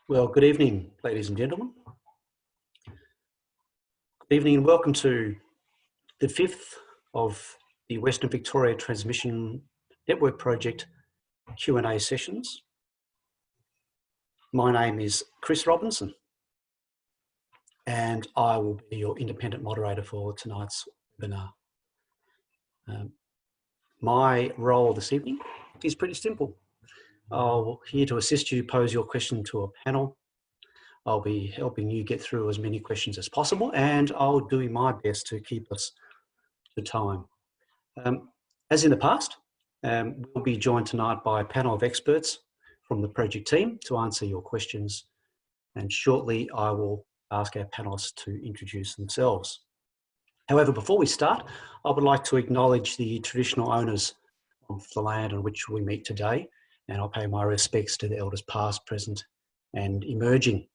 Well, good evening, ladies and gentlemen. Good evening and welcome to the fifth of the Western Victoria Transmission Network Project Q&A sessions. My name is Chris Robinson and I will be your independent moderator for tonight's webinar. My role this evening is pretty simple. I'm here to assist you pose your question to a panel. I'll be helping you get through as many questions as possible, and I'll do my best to keep us to time. As in the past, we'll be joined tonight by a panel of experts from the project team to answer your questions, and shortly I will ask our panelists to introduce themselves. However, before we start, I would like to acknowledge the traditional owners of the land on which we meet today, and I'll pay my respects to the elders past, present, and emerging.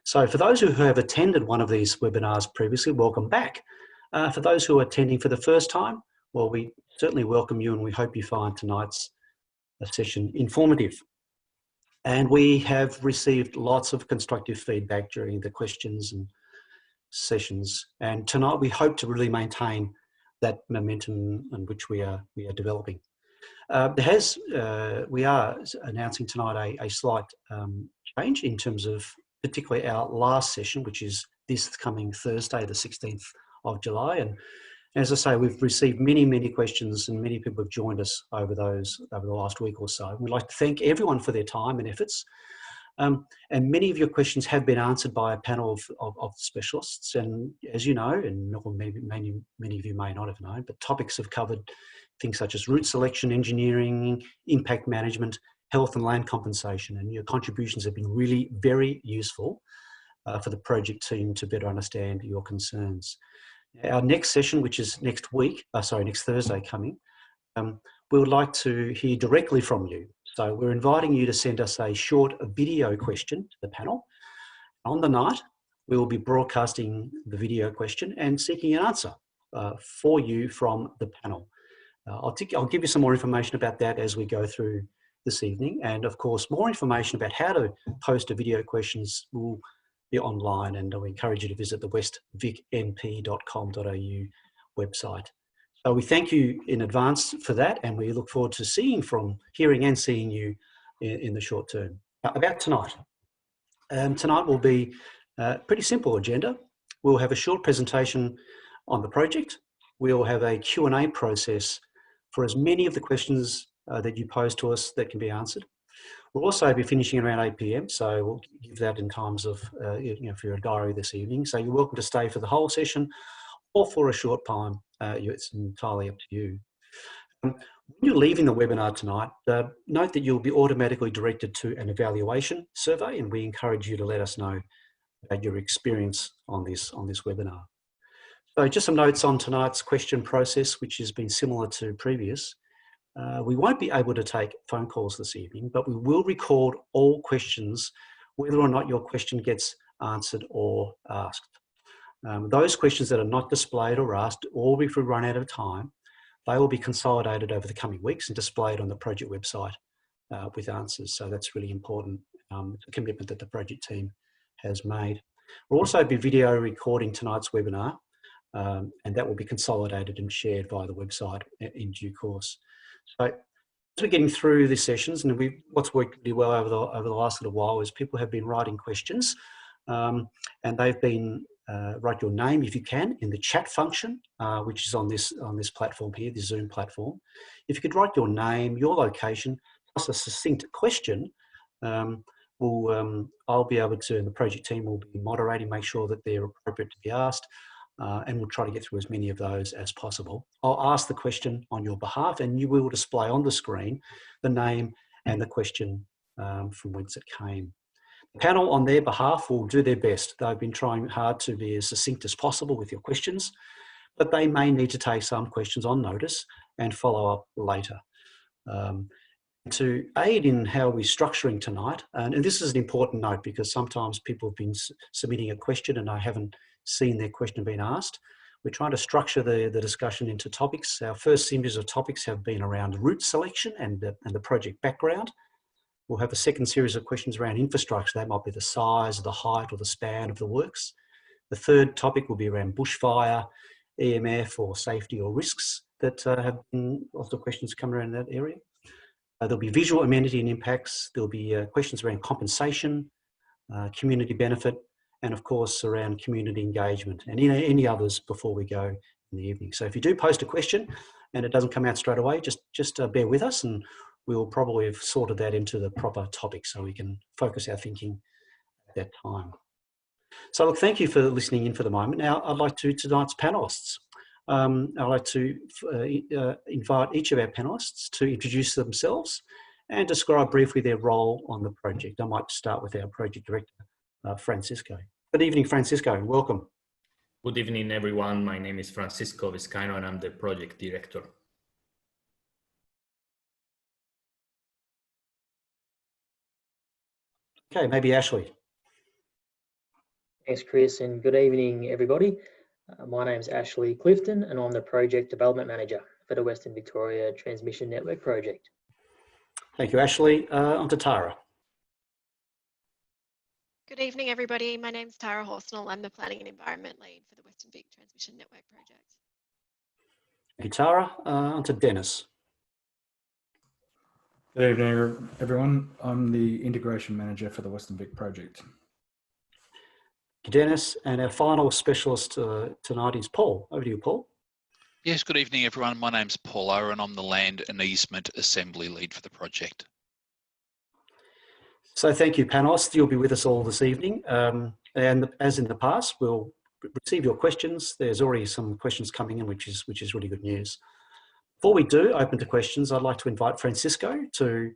So for those who have attended one of these webinars previously, welcome back. For those who are attending for the first time, well, we certainly welcome you and we hope you find tonight's session informative. And we have received lots of constructive feedback during the questions and sessions. And tonight we hope to really maintain that momentum in which we are developing. We are announcing tonight a slight change in terms of particularly our last session, which is this coming Thursday, the 16th of July. And as I say, we've received many questions and many people have joined us over the last week or so. We'd like to thank everyone for their time and efforts. And many of your questions have been answered by a panel of specialists. And as you know, and maybe many of you may not have known, but topics have covered things such as route selection, engineering, impact management, health and land compensation. And your contributions have been really very useful for the project team to better understand your concerns. Our next session, which is next Thursday coming, we would like to hear directly from you. So we're inviting you to send us a short video question to the panel. On the night, we will be broadcasting the video question and seeking an answer for you from the panel. I'll give you some more information about that as we go through this evening. And of course, more information about how to post a video questions will be online, and we encourage you to visit the wvtnp.com.au website. So we thank you in advance for that, and we look forward to hearing and seeing you in the short term. About tonight. Tonight will be a pretty simple agenda. We'll have a short presentation on the project. We'll have a Q&A process for as many of the questions that you pose to us that can be answered. We'll also be finishing around 8 p.m, so we'll give that in times of, for your diary this evening. So you're welcome to stay for the whole session or for a short time. It's entirely up to you. When you're leaving the webinar tonight, note that you'll be automatically directed to an evaluation survey, and we encourage you to let us know about your experience on this webinar. So just some notes on tonight's question process, which has been similar to previous. We won't be able to take phone calls this evening, but we will record all questions, whether or not your question gets answered or asked. Those questions that are not displayed or asked, or if we run out of time, they will be consolidated over the coming weeks and displayed on the project website with answers. So that's really important, commitment that the project team has made. We'll also be video recording tonight's webinar, and that will be consolidated and shared via the website in due course. So as we're getting through these sessions, and what's worked really well over the last little while is people have been writing questions, and they've been write your name if you can in the chat function, which is on this platform here, the Zoom platform. If you could write your name, your location, plus a succinct question, I'll be able to, and the project team will be moderating, make sure that they're appropriate to be asked. And we'll try to get through as many of those as possible. I'll ask the question on your behalf, and you will display on the screen the name and the question from whence it came. The panel on their behalf will do their best. They've been trying hard to be as succinct as possible with your questions, but they may need to take some questions on notice and follow up later. To aid in how we're structuring tonight, and this is an important note because sometimes people have been submitting a question and I haven't seen their question being asked. We're trying to structure the discussion into topics. Our first series of topics have been around route selection and the project background. We'll have a second series of questions around infrastructure. That might be the size, the height or the span of the works. The third topic will be around bushfire, EMF or safety or risks that have been lots of questions come around that area. There'll be visual amenity and impacts. There'll be questions around compensation, community benefit, and of course around community engagement and any others before we go in the evening. So if you do post a question and it doesn't come out straight away, just bear with us and we'll probably have sorted that into the proper topic so we can focus our thinking at that time. So look, thank you for listening in for the moment. Now I'd like tonight's panellists. I'd like to invite each of our panellists to introduce themselves and describe briefly their role on the project. I might start with our project director, Francisco. Good evening, Francisco. Welcome. Good evening, everyone. My name is Francisco Vizcaino and I'm the project director. Okay, maybe Ashley. Thanks, Chris, and good evening, everybody. My name's Ashley Clifton, and I'm the Project Development Manager for the Western Victoria Transmission Network Project. Thank you, Ashley. On to Tara. Good evening, everybody. My name's Tara Horsnell. I'm the Planning and Environment Lead for the Western Vic Transmission Network Project. Thank you, Tara. On to Dennis. Good evening, everyone. I'm the Integration Manager for the Western Vic Project. Thank you, Dennis. And our final specialist tonight is Paul. Over to you, Paul. Yes, good evening, everyone. My name's Paul Ower and I'm the Land and Easement Assembly Lead for the project. So thank you, panellists. You'll be with us all this evening. And as in the past, we'll receive your questions. There's already some questions coming in, which is really good news. Before we do open to questions, I'd like to invite Francisco to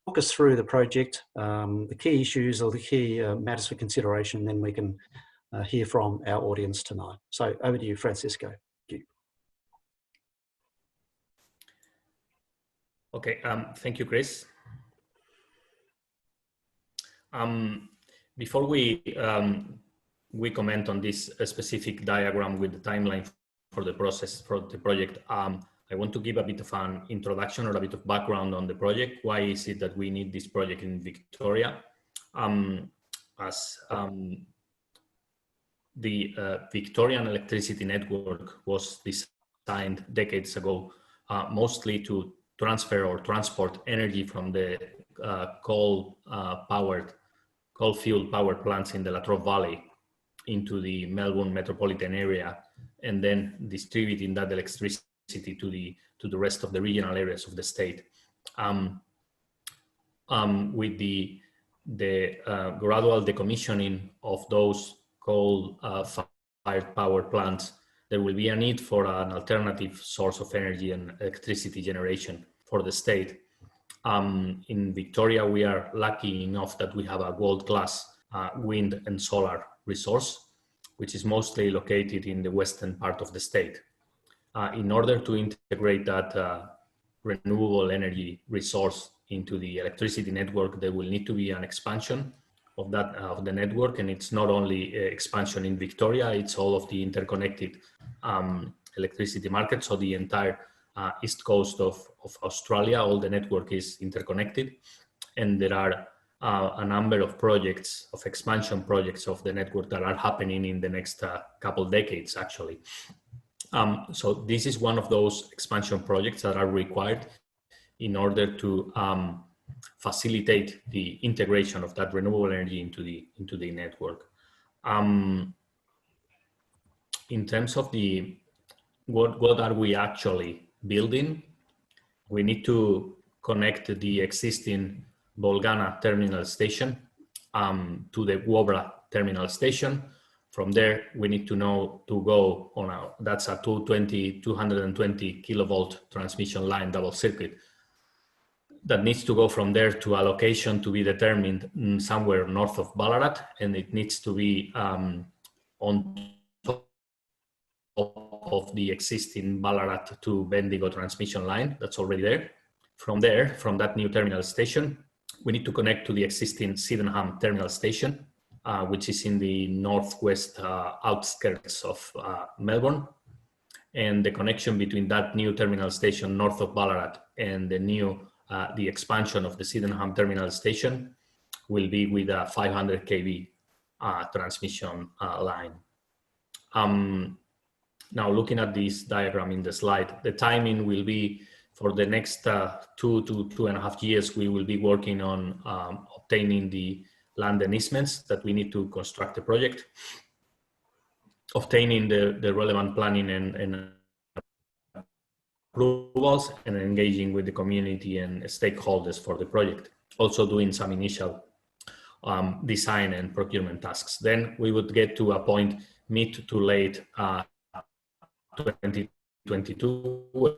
walk us through the project, the key issues or the key matters for consideration, then we can hear from our audience tonight. So over to you, Francisco. Thank you. Okay, thank you, Chris. Before we comment on this specific diagram with the timeline for the process for the project, I want to give a bit of an introduction or a bit of background on the project. Why is it that we need this project in Victoria? The Victorian electricity network was designed decades ago, mostly to transfer or transport energy from the coal-fueled power plants in the Latrobe Valley into the Melbourne metropolitan area, and then distributing that electricity to the rest of the regional areas of the state. With the gradual decommissioning of those coal-fired power plants, there will be a need for an alternative source of energy and electricity generation for the state. In Victoria, we are lucky enough that we have a world-class wind and solar resource, which is mostly located in the western part of the state. In order to integrate that renewable energy resource into the electricity network, there will need to be an expansion of the network, and it's not only expansion in Victoria, it's all of the interconnected electricity market. So the entire east coast of Australia, all the network is interconnected, and there are a number of projects, of expansion projects of the network that are happening in the next couple decades, actually. So this is one of those expansion projects that are required in order to facilitate the integration of that renewable energy into the network. In terms of what are we actually building, we need to connect the existing Bolgana terminal station to the Wobra terminal station. From there, we need to go on that's a 220 kilovolt transmission line double circuit that needs to go from there to a location to be determined somewhere north of Ballarat, and it needs to be on top of the existing Ballarat to Bendigo transmission line that's already there. From there, from that new terminal station, we need to connect to the existing Sydenham terminal station, which is in the northwest outskirts of Melbourne. And the connection between that new terminal station north of Ballarat and the new the expansion of the Sydenham terminal station will be with a 500 kV transmission line. Now looking at this diagram in the slide, the timing will be for the next 2 to 2.5 years. We will be working on obtaining the land and easements that we need to construct the project, obtaining the relevant planning and approvals, and engaging with the community and stakeholders for the project. Also doing some initial design and procurement tasks. Then we would get to a point mid to late 2022 where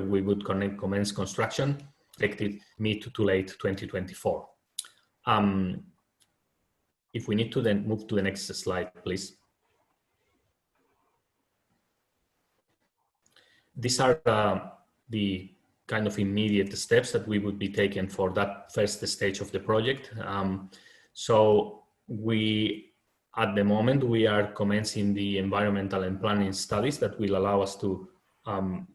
we would commence construction, expected mid to late 2024. If we need to then move to the next slide, please. These are the kind of immediate steps that we would be taking for that first stage of the project. So at the moment, we are commencing the environmental and planning studies that will allow us to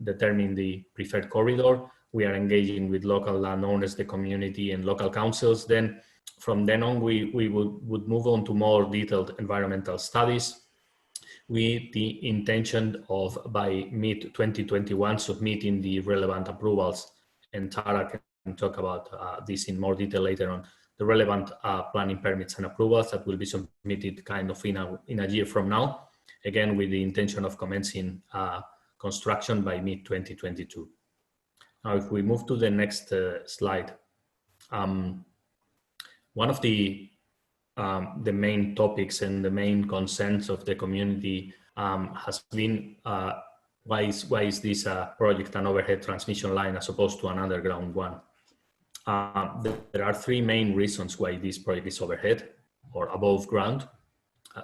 determine the preferred corridor. We are engaging with local landowners, the community, and local councils. Then from then on, we would move on to more detailed environmental studies with the intention of, by mid-2021, submitting the relevant approvals. And Tara can talk about this in more detail later on. The relevant planning permits and approvals that will be submitted kind of in a year from now, again with the intention of commencing construction by mid-2022. Now, if we move to the next slide, one of the main topics and the main concerns of the community has been why is this project an overhead transmission line as opposed to an underground one? There are three main reasons why this project is overhead or above ground.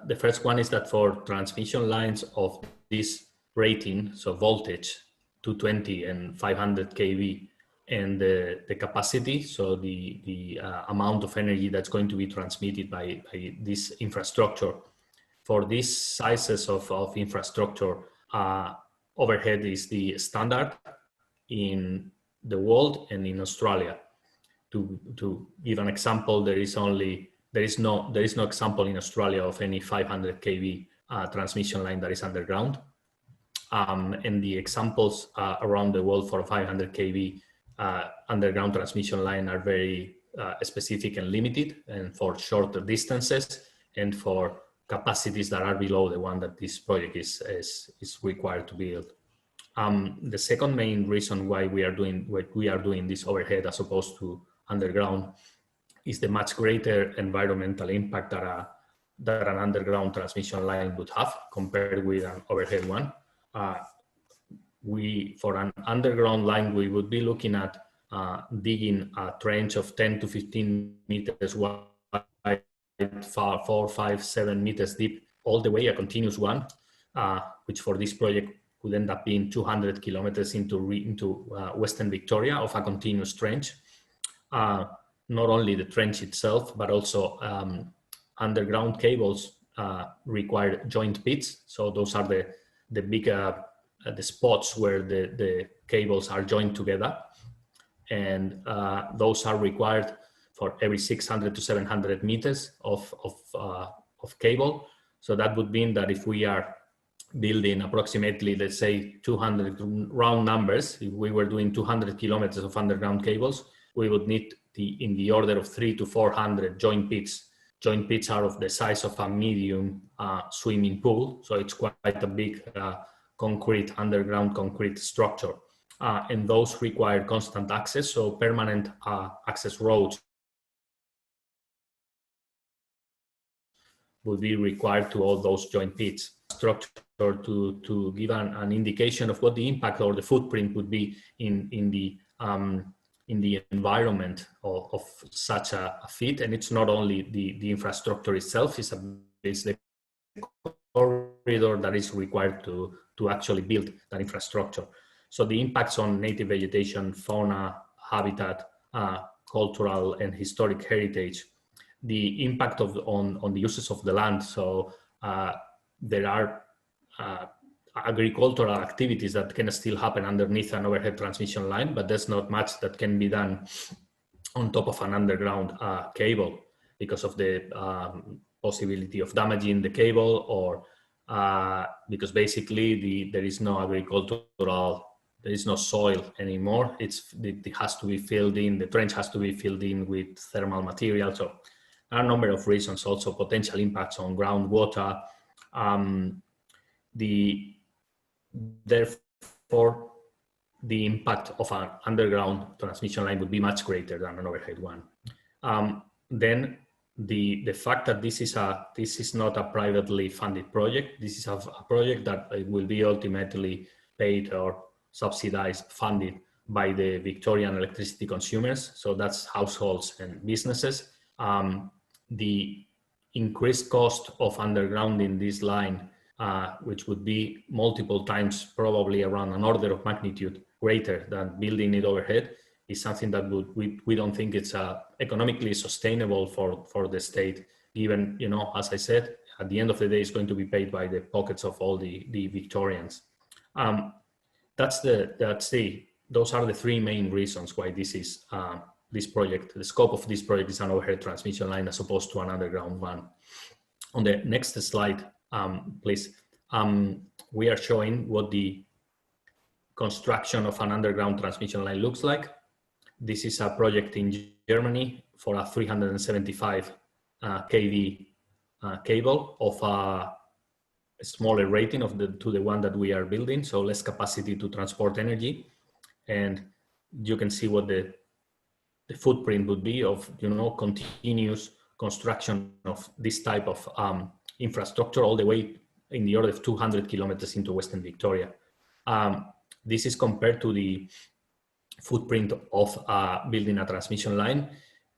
The first one is that for transmission lines of this rating, so voltage 220 and 500 kV, and the capacity, so the amount of energy that's going to be transmitted by this infrastructure. For these sizes of infrastructure, overhead is the standard in the world and in Australia. To give an example, there is no example in Australia of any 500 kV transmission line that is underground. And the examples around the world for 500 kV underground transmission line are very specific and limited, and for shorter distances and for capacities that are below the one that this project is required to build. The second main reason why we are doing this overhead as opposed to underground is the much greater environmental impact that an underground transmission line would have compared with an overhead one. For an underground line, we would be looking at digging a trench of 10 to 15 meters wide, 4, 5, 7 meters deep, all the way a continuous one, which for this project would end up being 200 kilometers into Western Victoria of a continuous trench. Not only the trench itself, but also underground cables require joint pits. So those are the bigger the spots where the cables are joined together, and those are required for every 600 to 700 meters of cable. So that would mean that if we are building approximately, let's say 200 round numbers, if we were doing 200 kilometers of underground cables, we would need in the order of 300 to 400 joint pits. Joint pits are of the size of a medium swimming pool, so it's quite a big underground concrete structure. And those require constant access, so permanent access roads would be required to all those joint pits. Structure to give an indication of what the impact or the footprint would be in the environment of such a fit. And it's not only the infrastructure itself, it's the corridor that is required to actually build that infrastructure. So the impacts on native vegetation, fauna, habitat, cultural and historic heritage, the impact on the uses of the land. So there are agricultural activities that can still happen underneath an overhead transmission line, but there's not much that can be done on top of an underground cable because of the possibility of damaging the cable, or because basically there is no agricultural, there is no soil anymore. It has to be filled in, the trench has to be filled in with thermal material. So there are a number of reasons, also potential impacts on groundwater. Therefore, the impact of an underground transmission line would be much greater than an overhead one. Then the fact that this is not a privately funded project, this is a project that will be ultimately paid or subsidized, funded by the Victorian electricity consumers. So that's households and businesses. The increased cost of undergrounding this line, which would be multiple times, probably around an order of magnitude greater than building it overhead, is something that we don't think it's economically sustainable for the state. Even, you know, as I said, at the end of the day, it's going to be paid by the pockets of all the Victorians. Those are the three main reasons why this is this project. The scope of this project is an overhead transmission line as opposed to an underground one. On the next slide, please. We are showing what the construction of an underground transmission line looks like. This is a project in Germany for a 375 kV cable of a smaller rating to the one that we are building, so less capacity to transport energy. And you can see what the footprint would be of, you know, continuous construction of this type of infrastructure all the way in the order of 200 kilometers into Western Victoria. This is compared to the footprint of building a transmission line,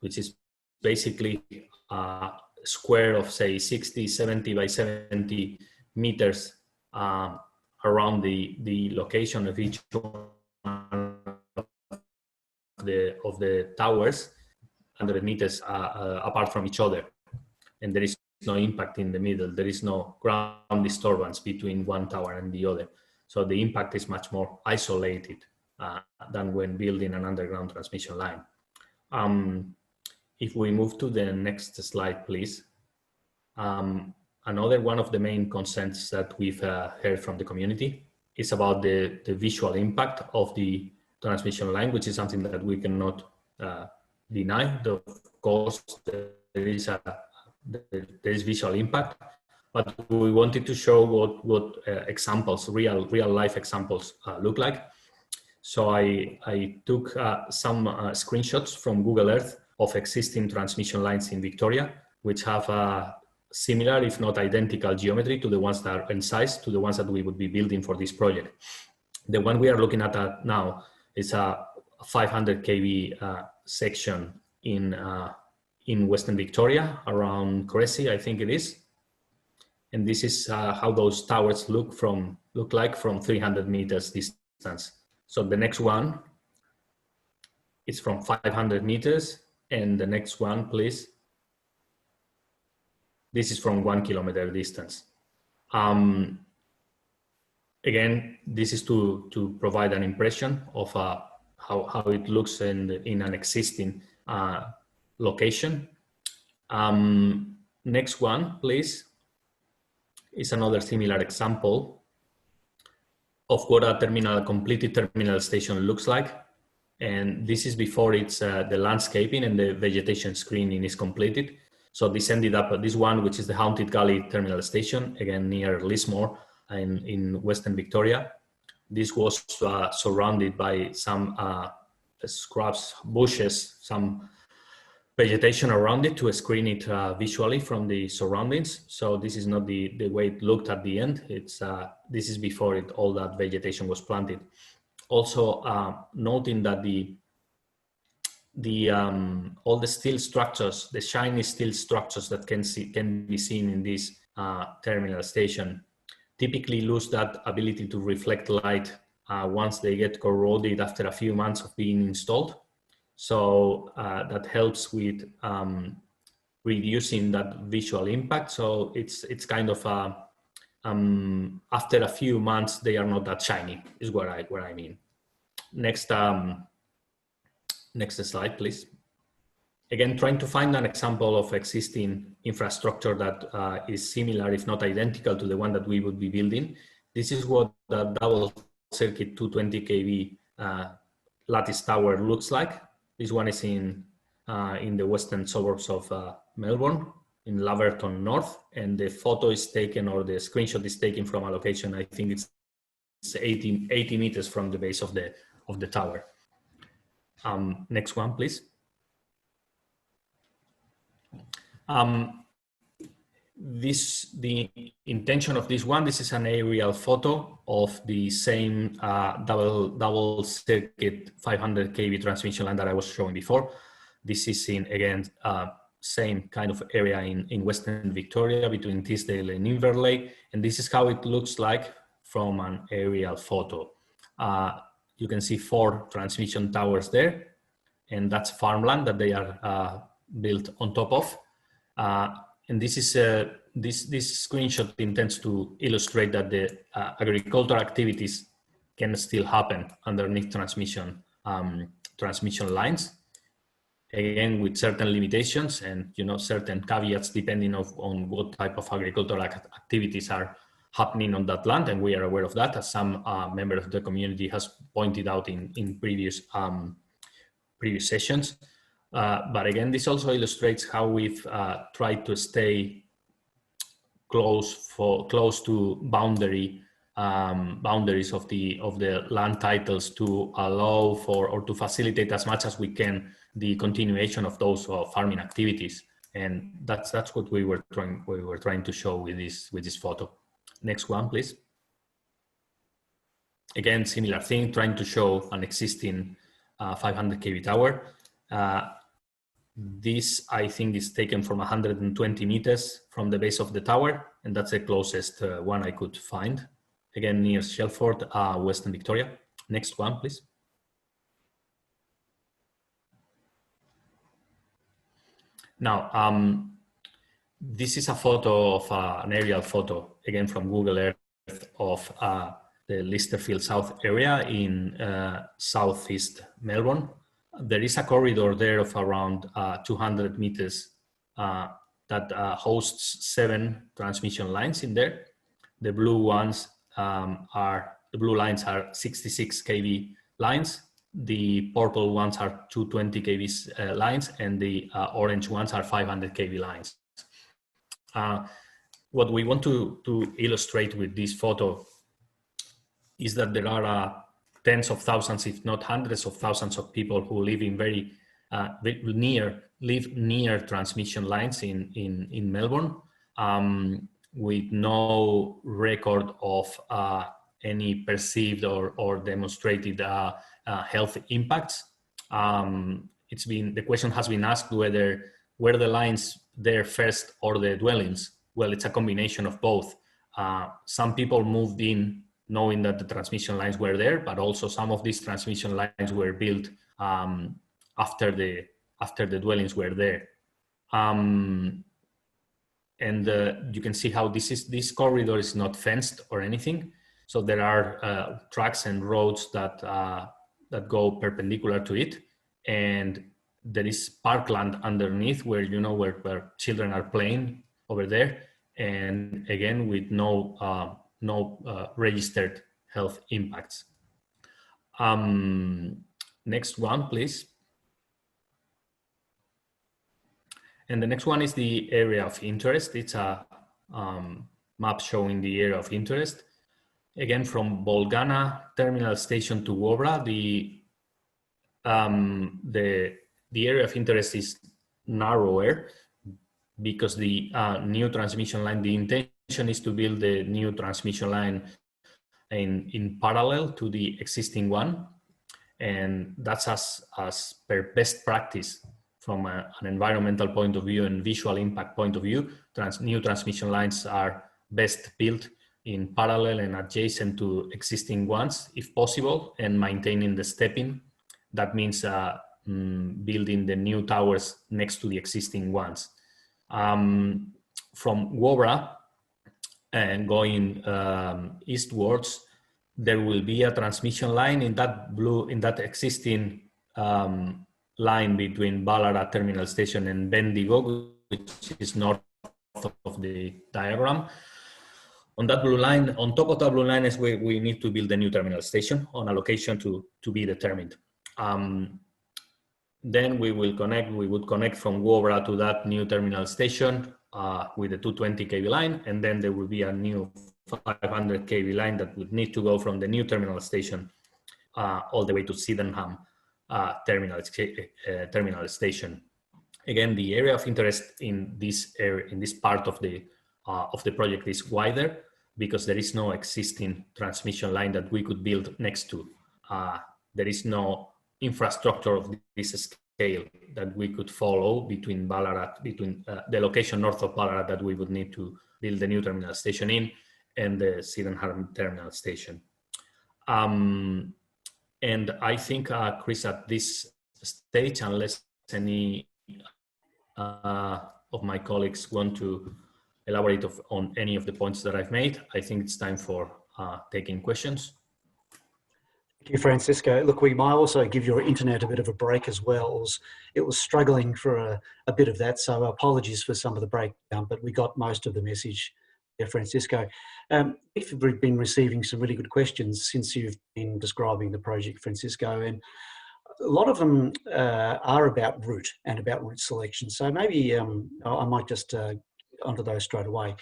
which is basically a square of, say, 60, 70 by 70 meters around the location of each one of the towers, 100 meters apart from each other. And there is no impact in the middle. There is no ground disturbance between one tower and the other. So the impact is much more isolated than when building an underground transmission line. If we move to the next slide, please. Another one of the main concerns that we've heard from the community is about the visual impact of the transmission line, which is something that we cannot deny. Of course, there is visual impact, but we wanted to show what examples, real life examples look like. So I took some screenshots from Google Earth of existing transmission lines in Victoria, which have a similar, if not identical, geometry to the ones that are in size to the ones that we would be building for this project. The one we are looking at now is a 500 kV section in Western Victoria, around Cressy, I think it is. And this is how those towers look like from 300 meters distance. So the next one is from 500 meters, and the next one, please. This is from 1 kilometer distance. Again, this is to provide an impression of how it looks in an existing location. Next one, please, is another similar example of what a completed terminal station looks like. And this is before it's the landscaping and the vegetation screening is completed. So this ended up at this one, which is the Haunted Gully terminal station, again near Lismore in Western Victoria. This was surrounded by some scrubs, bushes, some vegetation around it to screen it visually from the surroundings. So this is not the way it looked at the end. This is before all that vegetation was planted. Also noting that all the steel structures, the shiny steel structures that can be seen in this terminal station, typically lose that ability to reflect light once they get corroded after a few months of being installed. So that helps with reducing that visual impact. So it's kind of After a few months, they are not that shiny, is what I mean. Next, next slide, please. Again, trying to find an example of existing infrastructure that is similar, if not identical, to the one that we would be building. This is what the double circuit 220 kV lattice tower looks like. This one is in the western suburbs of Melbourne, in Laverton North, and the photo is taken, or the screenshot is taken from a location, I think it's 80 meters from the base of the tower. Next one, please. The intention of this one, this is an aerial photo of the same double circuit 500 kV transmission line that I was showing before. This is in, again, same kind of area in Western Victoria between Teesdale and Inverleigh. And this is how it looks like from an aerial photo. You can see 4 transmission towers there, and that's farmland that they are built on top of. And this is this screenshot intends to illustrate that the agricultural activities can still happen underneath transmission lines. Again, with certain limitations and certain caveats depending on what type of agricultural activities are happening on that land, and we are aware of that, as some member of the community has pointed out in previous sessions. But again, this also illustrates how we've tried to stay close to boundaries of the land titles to allow for, or to facilitate as much as we can, the continuation of those farming activities. And that's what we were trying to show with this photo. Next one, please. Again, similar thing, trying to show an existing 500 kV tower. This, I think, is taken from 120 meters from the base of the tower, and that's the closest one I could find. Again, near Shelford, Western Victoria. Next one, please. Now, this is a photo of an aerial photo, again from Google Earth, of the Listerfield South area in southeast Melbourne. There is a corridor there of around 200 meters that hosts 7 transmission lines in there. The blue lines are 66 kV lines. The purple ones are 220 kV lines, and the orange ones are 500 kV lines. What we want to illustrate with this photo is that there are tens of thousands, if not hundreds of thousands, of people who live in very near transmission lines in Melbourne, with no record of any perceived or demonstrated health impacts. The question has been asked whether were the lines there first or the dwellings. Well, it's a combination of both. Some people moved in knowing that the transmission lines were there, but also some of these transmission lines were built after the dwellings were there. And you can see how this corridor is not fenced or anything. So there are tracks and roads that go perpendicular to it, and there is parkland underneath where where children are playing over there, and again with no registered health impacts. Next one, please. And the next one is the area of interest. It's a map showing the area of interest. Again, from Bolgana terminal station to Wobra, the area of interest is narrower because the new transmission line, the intention is to build the new transmission line in parallel to the existing one. And that's as per best practice from an environmental point of view and visual impact point of view. New transmission lines are best built in parallel and adjacent to existing ones, if possible, and maintaining the stepping. That means building the new towers next to the existing ones. From Wobra, and going eastwards, there will be a transmission line in that existing line between Ballarat Terminal Station and Bendigo, which is north of the diagram. On that blue line, on top of that blue line is where we need to build a new terminal station on a location to be determined. Then we would connect from Wobra to that new terminal station with a 220 kV line, and then there will be a new 500 kV line that would need to go from the new terminal station all the way to Sydenham terminal station. Again, the area of interest in this area, in this part of the project, is wider because there is no existing transmission line that we could build next to. There is no infrastructure of this scale that we could follow between Ballarat, the location north of Ballarat that we would need to build the new terminal station in, and the Sydenham terminal station. And I think, Chris, at this stage, unless any of my colleagues want to elaborate on any of the points that I've made, I think it's time for taking questions. Thank you, Francisco. Look, we might also give your internet a bit of a break as well. It was struggling for a bit of that, so apologies for some of the breakdown, but we got most of the message there, Francisco. We've been receiving some really good questions since you've been describing the project, Francisco, and a lot of them are about route and about route selection. So maybe I might just onto those straight away.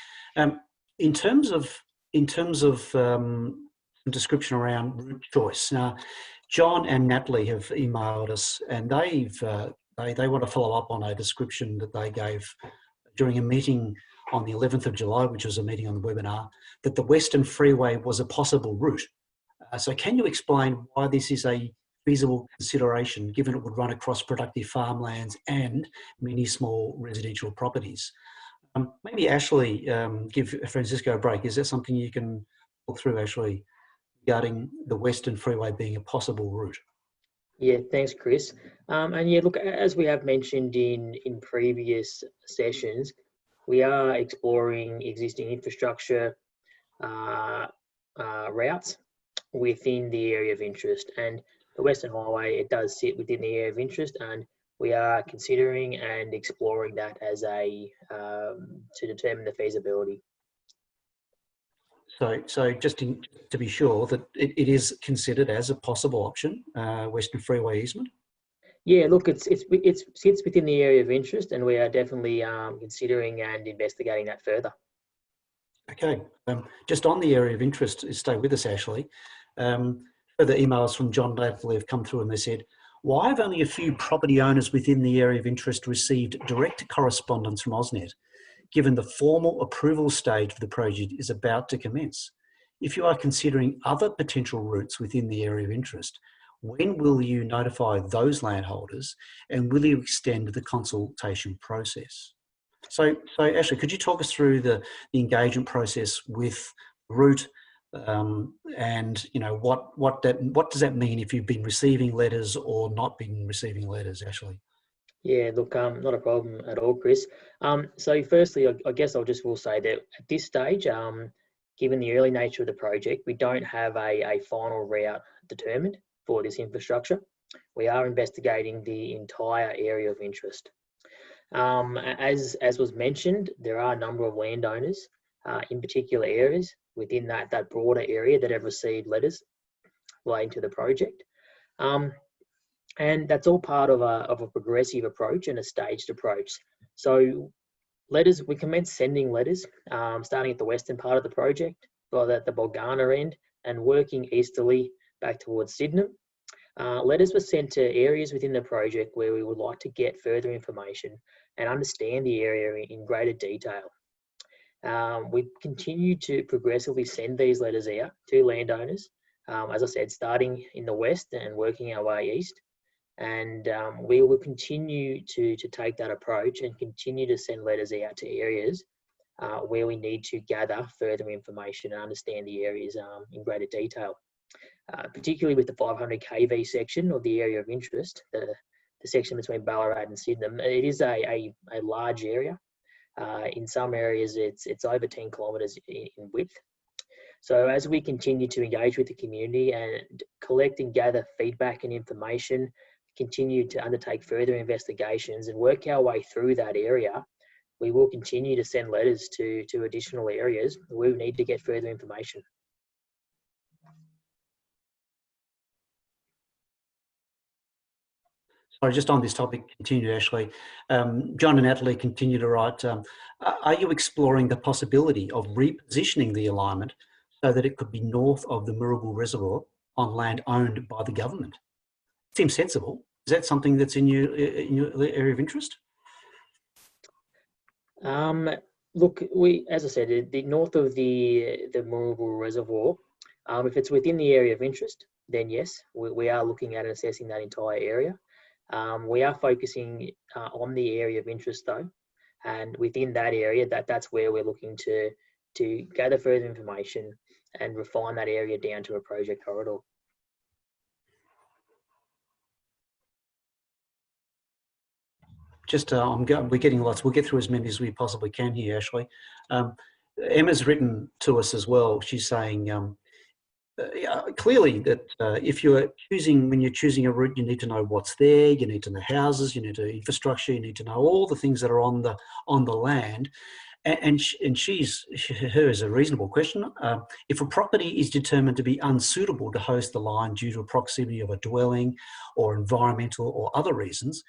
In terms of description around route choice. Now, John and Natalie have emailed us, and they want to follow up on a description that they gave during a meeting on the 11th of July, which was a meeting on the webinar, that the Western Freeway was a possible route. So can you explain why this is a feasible consideration, given it would run across productive farmlands and many small residential properties? Maybe Ashley, give Francisco a break. Is that something you can talk through, Ashley, regarding the Western Freeway being a possible route? Yeah, thanks, Chris. And yeah, look, as we have mentioned in previous sessions, we are exploring existing infrastructure routes within the area of interest, and the Western Highway, it does sit within the area of interest, and we are considering and exploring that as to determine the feasibility. So just to be sure that it is considered as a possible option, Western Freeway easement? Yeah, look, it sits within the area of interest, and we are definitely considering and investigating that further. Okay, just on the area of interest, stay with us, Ashley. Further emails from John Bradley have come through, and they said, why have only a few property owners within the area of interest received direct correspondence from AusNet, given the formal approval stage of the project is about to commence? If you are considering other potential routes within the area of interest, when will you notify those landholders, and will you extend the consultation process? So Ashley, could you talk us through the engagement process with route, and what does that mean if you've been receiving letters or not been receiving letters, Ashley? Yeah, look, not a problem at all, Chris. So firstly, I guess will say that at this stage, given the early nature of the project, we don't have a final route determined for this infrastructure. We are investigating the entire area of interest. As was mentioned, there are a number of landowners in particular areas within that broader area that have received letters relating to the project. And that's all part of a progressive approach and a staged approach. So letters, we commence sending letters, starting at the western part of the project, by the Bulgana end, and working easterly back towards Sydenham. Letters were sent to areas within the project where we would like to get further information and understand the area in greater detail. We continue to progressively send these letters out to landowners, as I said, starting in the west and working our way east. And we will continue to take that approach and continue to send letters out to areas where we need to gather further information and understand the areas in greater detail. Particularly with the 500 kV section of the area of interest, the section between Ballarat and Sydenham, it is a large area. In some areas, it's over 10 kilometres in width. So as we continue to engage with the community and collect and gather feedback and information, continue to undertake further investigations and work our way through that area, we will continue to send letters to additional areas where we need to get further information. Sorry, just on this topic, continue, Ashley. John and Natalie continue to write, are you exploring the possibility of repositioning the alignment so that it could be north of the Murrugu Reservoir on land owned by the government? Seems sensible. Is that something that's in your area of interest? Look, as I said, the north of the Murrugu Reservoir, if it's within the area of interest, then yes, we are looking at assessing that entire area. We are focusing on the area of interest though, and within that area, that's where we're looking to gather further information and refine that area down to a project corridor. Just, we're getting lots. We'll get through as many as we possibly can here, Ashley. Emma's written to us as well. She's saying clearly that when you're choosing a route, you need to know what's there. You need to know houses. You need to infrastructure. You need to know all the things that are on the land. And her is a reasonable question. If a property is determined to be unsuitable to host the line due to a proximity of a dwelling or environmental or other reasons,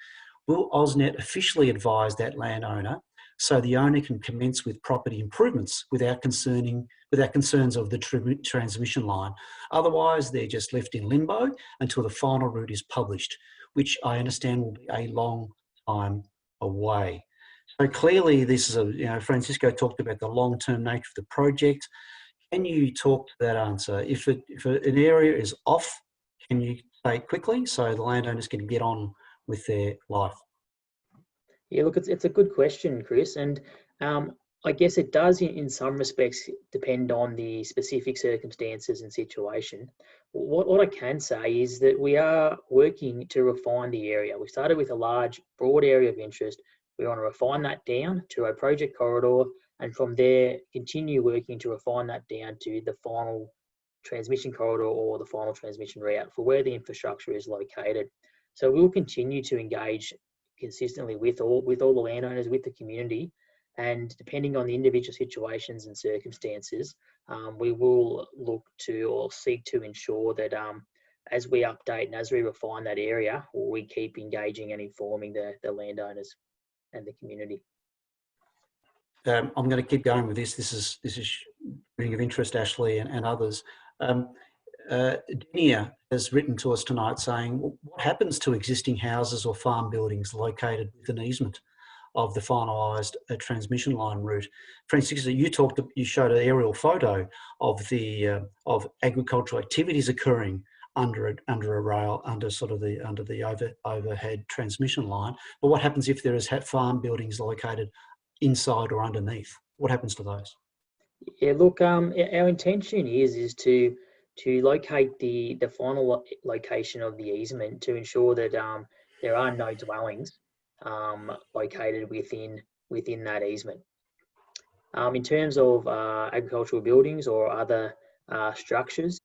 will AusNet officially advise that landowner so the owner can commence with property improvements without concerns of the transmission line? Otherwise, they're just left in limbo until the final route is published, which I understand will be a long time away. So clearly, this is Francisco talked about the long-term nature of the project. Can you talk to that answer? If an area is off, can you say it quickly so the landowners can get on with their life? Yeah, look, it's a good question, Chris, and I guess it does in some respects depend on the specific circumstances and situation. What I can say is that we are working to refine the area. We started with a large, broad area of interest. We want to refine that down to a project corridor, and from there continue working to refine that down to the final transmission corridor or the final transmission route for where the infrastructure is located. So we'll continue to engage consistently with all the landowners, with the community, and depending on the individual situations and circumstances, we will look to or seek to ensure that as we update and as we refine that area, we keep engaging and informing the landowners and the community. I'm going to keep going with this. This is bringing of interest, Ashley, and others. Denia has written to us tonight saying, what happens to existing houses or farm buildings located within easement of the finalised transmission line route? Francisco, you showed an aerial photo of the agricultural activities occurring under a rail, under the overhead transmission line. But what happens if there is farm buildings located inside or underneath? What happens to those? Yeah, look, our intention is to locate the final location of the easement to ensure that there are no dwellings located within that easement. In terms of agricultural buildings or other structures,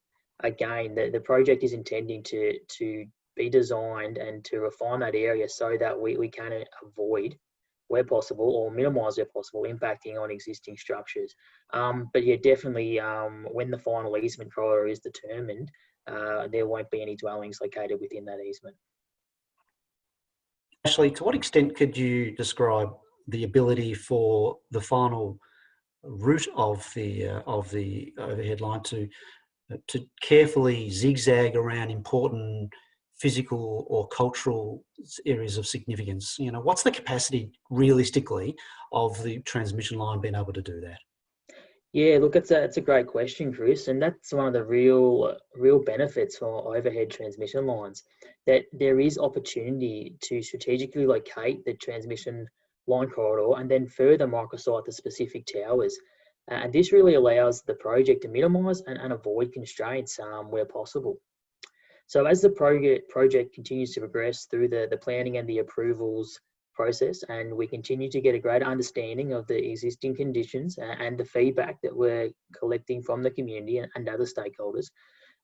again, the project is intending to be designed and to refine that area so that we can avoid, where possible, or minimise where possible, impacting on existing structures. But yeah, definitely, when the final easement corridor is determined, there won't be any dwellings located within that easement. Ashley, to what extent could you describe the ability for the final route of the overhead line to carefully zigzag around important physical or cultural areas of significance? What's the capacity realistically of the transmission line being able to do that? Yeah, look, it's a great question, Chris, and that's one of the real benefits for overhead transmission lines, that there is opportunity to strategically locate the transmission line corridor and then further microsite the specific towers. And this really allows the project to minimise and avoid constraints where possible. So as the project continues to progress through the planning and the approvals process, and we continue to get a greater understanding of the existing conditions and the feedback that we're collecting from the community and other stakeholders,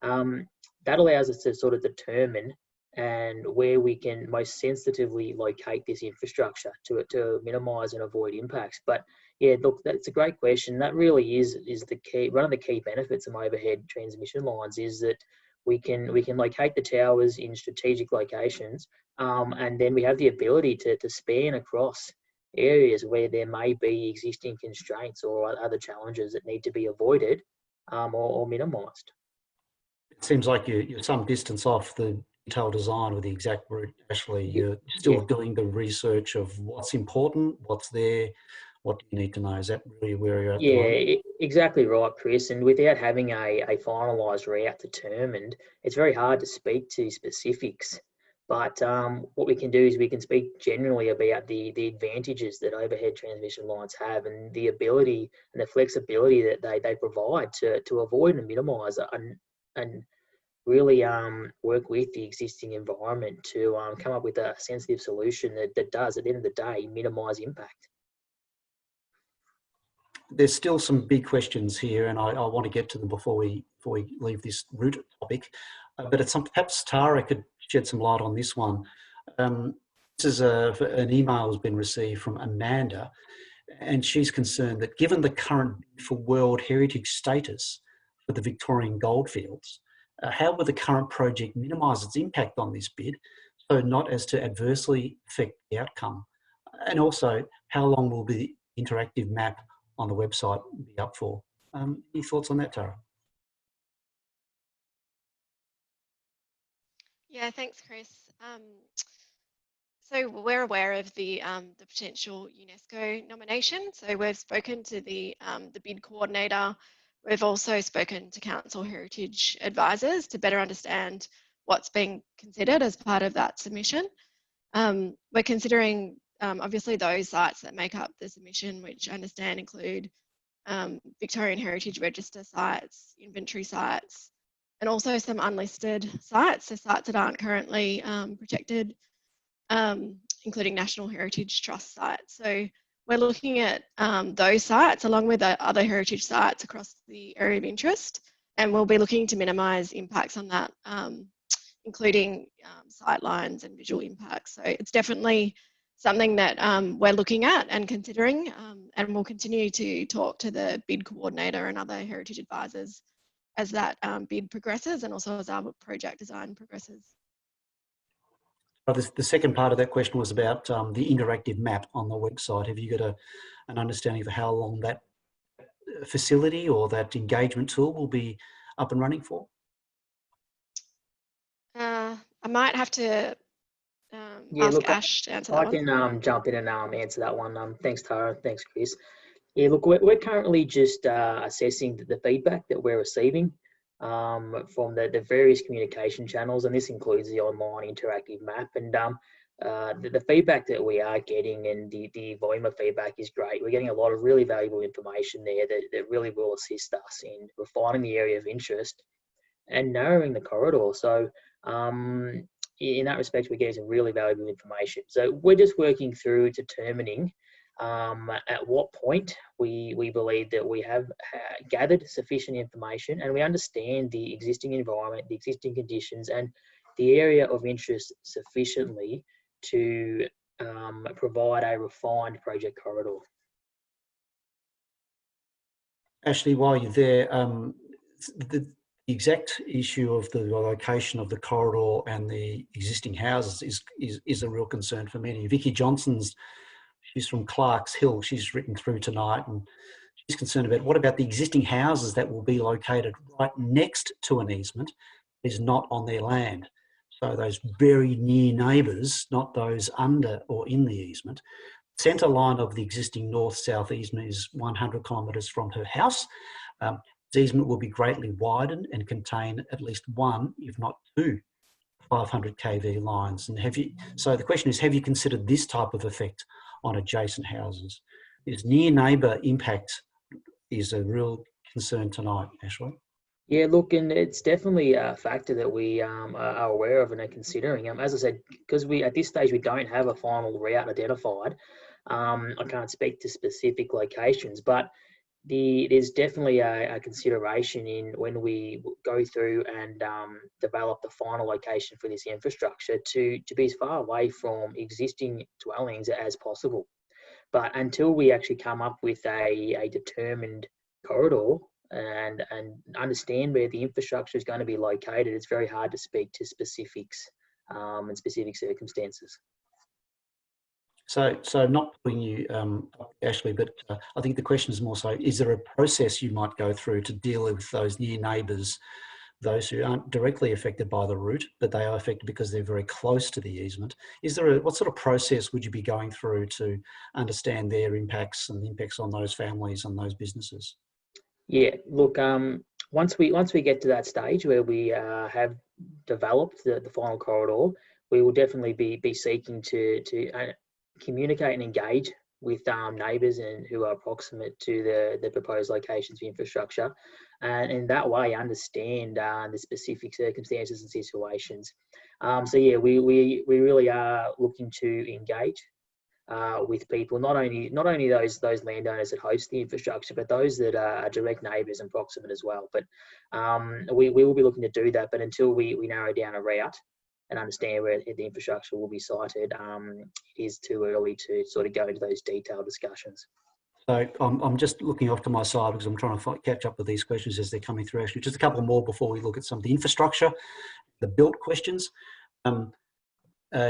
that allows us to sort of determine and where we can most sensitively locate this infrastructure to minimise and avoid impacts. But yeah, look, that's a great question. That really is the key. One of the key benefits of overhead transmission lines is that we can locate the towers in strategic locations, and then we have the ability to span across areas where there may be existing constraints or other challenges that need to be avoided or minimised. It seems like you're some distance off the detailed design or the exact route. Actually, you're still doing the research of what's important, what's there, what you need to know. Is that really where you're at? Yeah, exactly right, Chris. And without having a finalised route determined, it's very hard to speak to specifics. But what we can do is we can speak generally about the advantages that overhead transmission lines have and the ability and the flexibility that they provide to avoid and minimise and really work with the existing environment to come up with a sensitive solution that does, at the end of the day, minimise impact. There's still some big questions here, and I want to get to them before we leave this route topic. But it's perhaps Tara could shed some light on this one. This is an email has been received from Amanda, and she's concerned that given the current bid for World Heritage status for the Victorian goldfields, how will the current project minimise its impact on this bid, so not as to adversely affect the outcome? And also, how long will the interactive map on the website be up for? Any thoughts on that, Tara? Yeah, thanks, Chris. So we're aware of the potential UNESCO nomination. So we've spoken to the bid coordinator. We've also spoken to Council Heritage Advisors to better understand what's being considered as part of that submission. We're considering obviously those sites that make up the submission, which I understand include Victorian Heritage Register sites, inventory sites, and also some unlisted sites, so sites that aren't currently protected, including National Heritage Trust sites. So we're looking at those sites along with the other heritage sites across the area of interest, and we'll be looking to minimise impacts on that, including sight lines and visual impacts. So it's definitely something that we're looking at and considering, and we'll continue to talk to the bid coordinator and other heritage advisors as that bid progresses and also as our project design progresses. The second part of that question was about the interactive map on the website. Have you got an understanding of how long that facility or that engagement tool will be up and running for? I might have to ask Ash to answer that one. I can jump in and answer that one. Thanks, Tara. Thanks, Chris. Yeah, look, we're currently just assessing the feedback that we're receiving from the various communication channels, and this includes the online interactive map. And the feedback that we are getting and the volume of feedback is great. We're getting a lot of really valuable information there that really will assist us in refining the area of interest and narrowing the corridor. So in that respect, we're getting some really valuable information. So we're just working through determining at what point we believe that we have gathered sufficient information and we understand the existing environment, the existing conditions, and the area of interest sufficiently to provide a refined project corridor. Ashley, while you're there, the exact issue of the location of the corridor and the existing houses is a real concern for many. Vicky Johnson's, she's from Clark's Hill, she's written through tonight, and she's concerned about what about the existing houses that will be located right next to an easement is not on their land. So those very near neighbours, not those under or in the easement. Centre line of the existing north-south easement is 100 kilometres from her house. The easement will be greatly widened and contain at least one, if not two, 500 kV lines. And so the question is, have you considered this type of effect on adjacent houses? This near neighbour impact is a real concern tonight, Ashley. Yeah, look, and it's definitely a factor that we are aware of and are considering. As I said, because we at this stage we don't have a final route identified. I can't speak to specific locations, but there's definitely a consideration in when we go through and develop the final location for this infrastructure to be as far away from existing dwellings as possible. But until we actually come up with a determined corridor and understand where the infrastructure is going to be located, it's very hard to speak to specifics and specific circumstances. So not putting you, Ashley, but I think the question is more so, is there a process you might go through to deal with those near neighbours, those who aren't directly affected by the route, but they are affected because they're very close to the easement? Is there what sort of process would you be going through to understand their impacts and the impacts on those families and those businesses? Yeah, look, once we get to that stage where we have developed the final corridor, we will definitely be seeking to communicate and engage with neighbours and who are proximate to the proposed locations for infrastructure, and in that way understand the specific circumstances and situations. So yeah, we really are looking to engage with people, not only those landowners that host the infrastructure, but those that are direct neighbours and proximate as well. But we will be looking to do that. But until we narrow down a route and understand where the infrastructure will be sited, it is too early to sort of go into those detailed discussions. So I'm just looking off to my side because I'm trying to catch up with these questions as they're coming through. Actually, just a couple more before we look at some of the infrastructure, the built questions.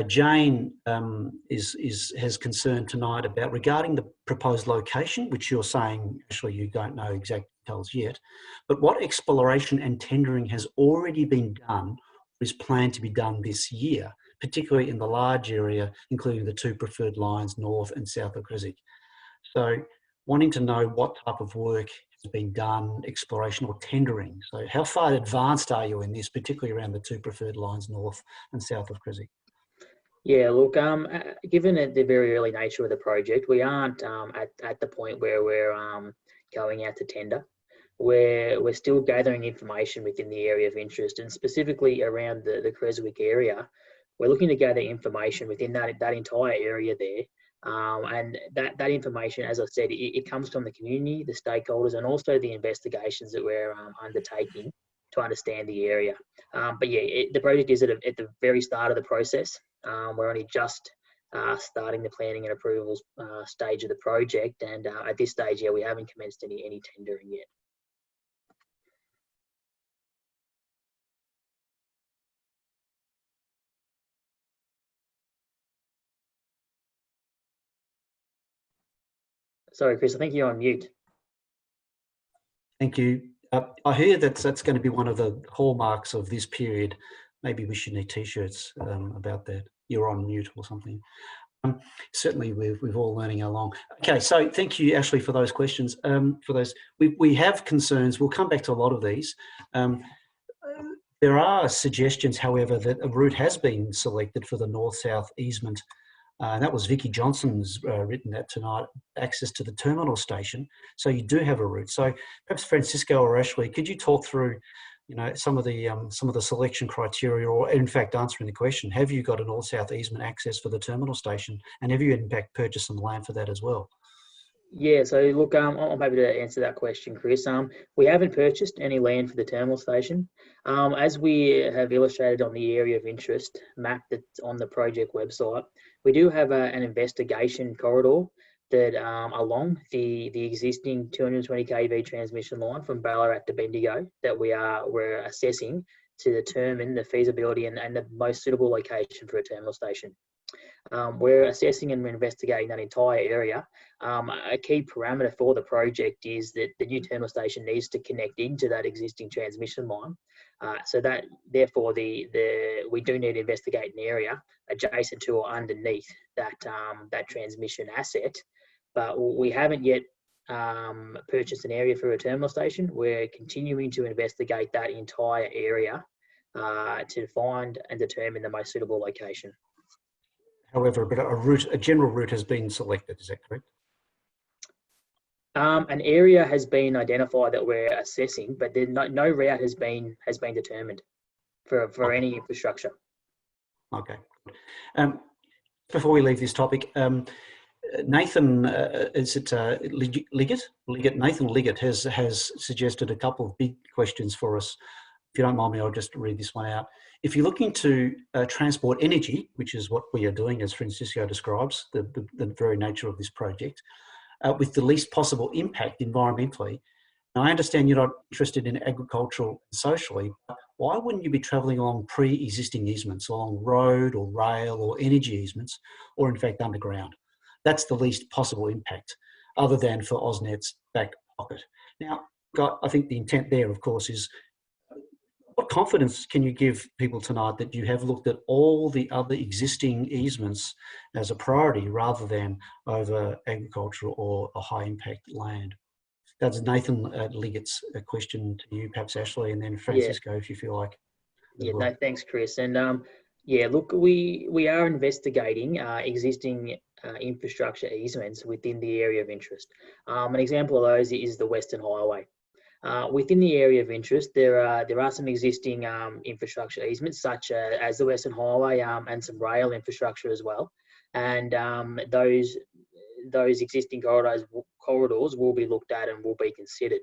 Jane has concern tonight about regarding the proposed location, which you're saying actually you don't know exact details yet, but what exploration and tendering has already been done or is planned to be done this year, particularly in the large area, including the two preferred lines north and south of Creswick. So wanting to know what type of work has been done, exploration or tendering. So how far advanced are you in this, particularly around the two preferred lines north and south of Creswick? Yeah, look, given the very early nature of the project, we aren't at the point where we're going out to tender. We're still gathering information within the area of interest, and specifically around the Creswick area. We're looking to gather information within that entire area there, and that information, as I said, it comes from the community, the stakeholders, and also the investigations that we're undertaking to understand the area. But yeah, the project is at the very start of the process. We're only just starting the planning and approvals stage of the project, and at this stage, yeah, we haven't commenced any tendering yet. Sorry, Chris, I think you're on mute. Thank you. I hear that's going to be one of the hallmarks of this period. Maybe we should need T-shirts about that. You're on mute or something. Certainly, we've all learning along. Okay, so thank you, Ashley, for those questions. For those, we have concerns. We'll come back to a lot of these. There are suggestions, however, that a route has been selected for the north-south easement. And that was Vicky Johnson's written that tonight, access to the terminal station. So you do have a route. So perhaps Francisco or Ashley, could you talk through, some of the selection criteria, or in fact answering the question: have you got a north-south easement access for the terminal station, and have you in fact purchased some land for that as well? Yeah, so look, I'm happy to answer that question, Chris. We haven't purchased any land for the terminal station. As we have illustrated on the area of interest map that's on the project website, we do have an investigation corridor that along the existing 220 kV transmission line from Ballarat to Bendigo that we're assessing to determine the feasibility and the most suitable location for a terminal station. We're assessing and investigating that entire area. A key parameter for the project is that the new terminal station needs to connect into that existing transmission line. So that therefore we do need to investigate an area adjacent to or underneath that transmission asset. But we haven't yet purchased an area for a terminal station. We're continuing to investigate that entire area to find and determine the most suitable location. However, but a general route has been selected. Is that correct? An area has been identified that we're assessing, but no route has been determined for any infrastructure. Okay. Before we leave this topic, Nathan, is it Liggett? Nathan Liggett has suggested a couple of big questions for us. If you don't mind me, I'll just read this one out. If you're looking to transport energy, which is what we are doing, as Francisco describes, the very nature of this project, with the least possible impact environmentally. Now, I understand you're not interested in agricultural and socially, but why wouldn't you be travelling along pre-existing easements, along road or rail or energy easements, or in fact underground? That's the least possible impact, other than for AusNet's back pocket. Now, I think the intent there, of course, is what confidence can you give people tonight that you have looked at all the other existing easements as a priority rather than over agricultural or a high impact land? That's Nathan Liggett's question to you, perhaps Ashley, and then Francisco, if you feel like. Yeah, no, thanks, Chris. And yeah, look, we are investigating existing infrastructure easements within the area of interest. An example of those is the Western Highway. Within the area of interest, there are some existing infrastructure easements, such as the Western Highway and some rail infrastructure as well. And those existing corridors will be looked at and will be considered.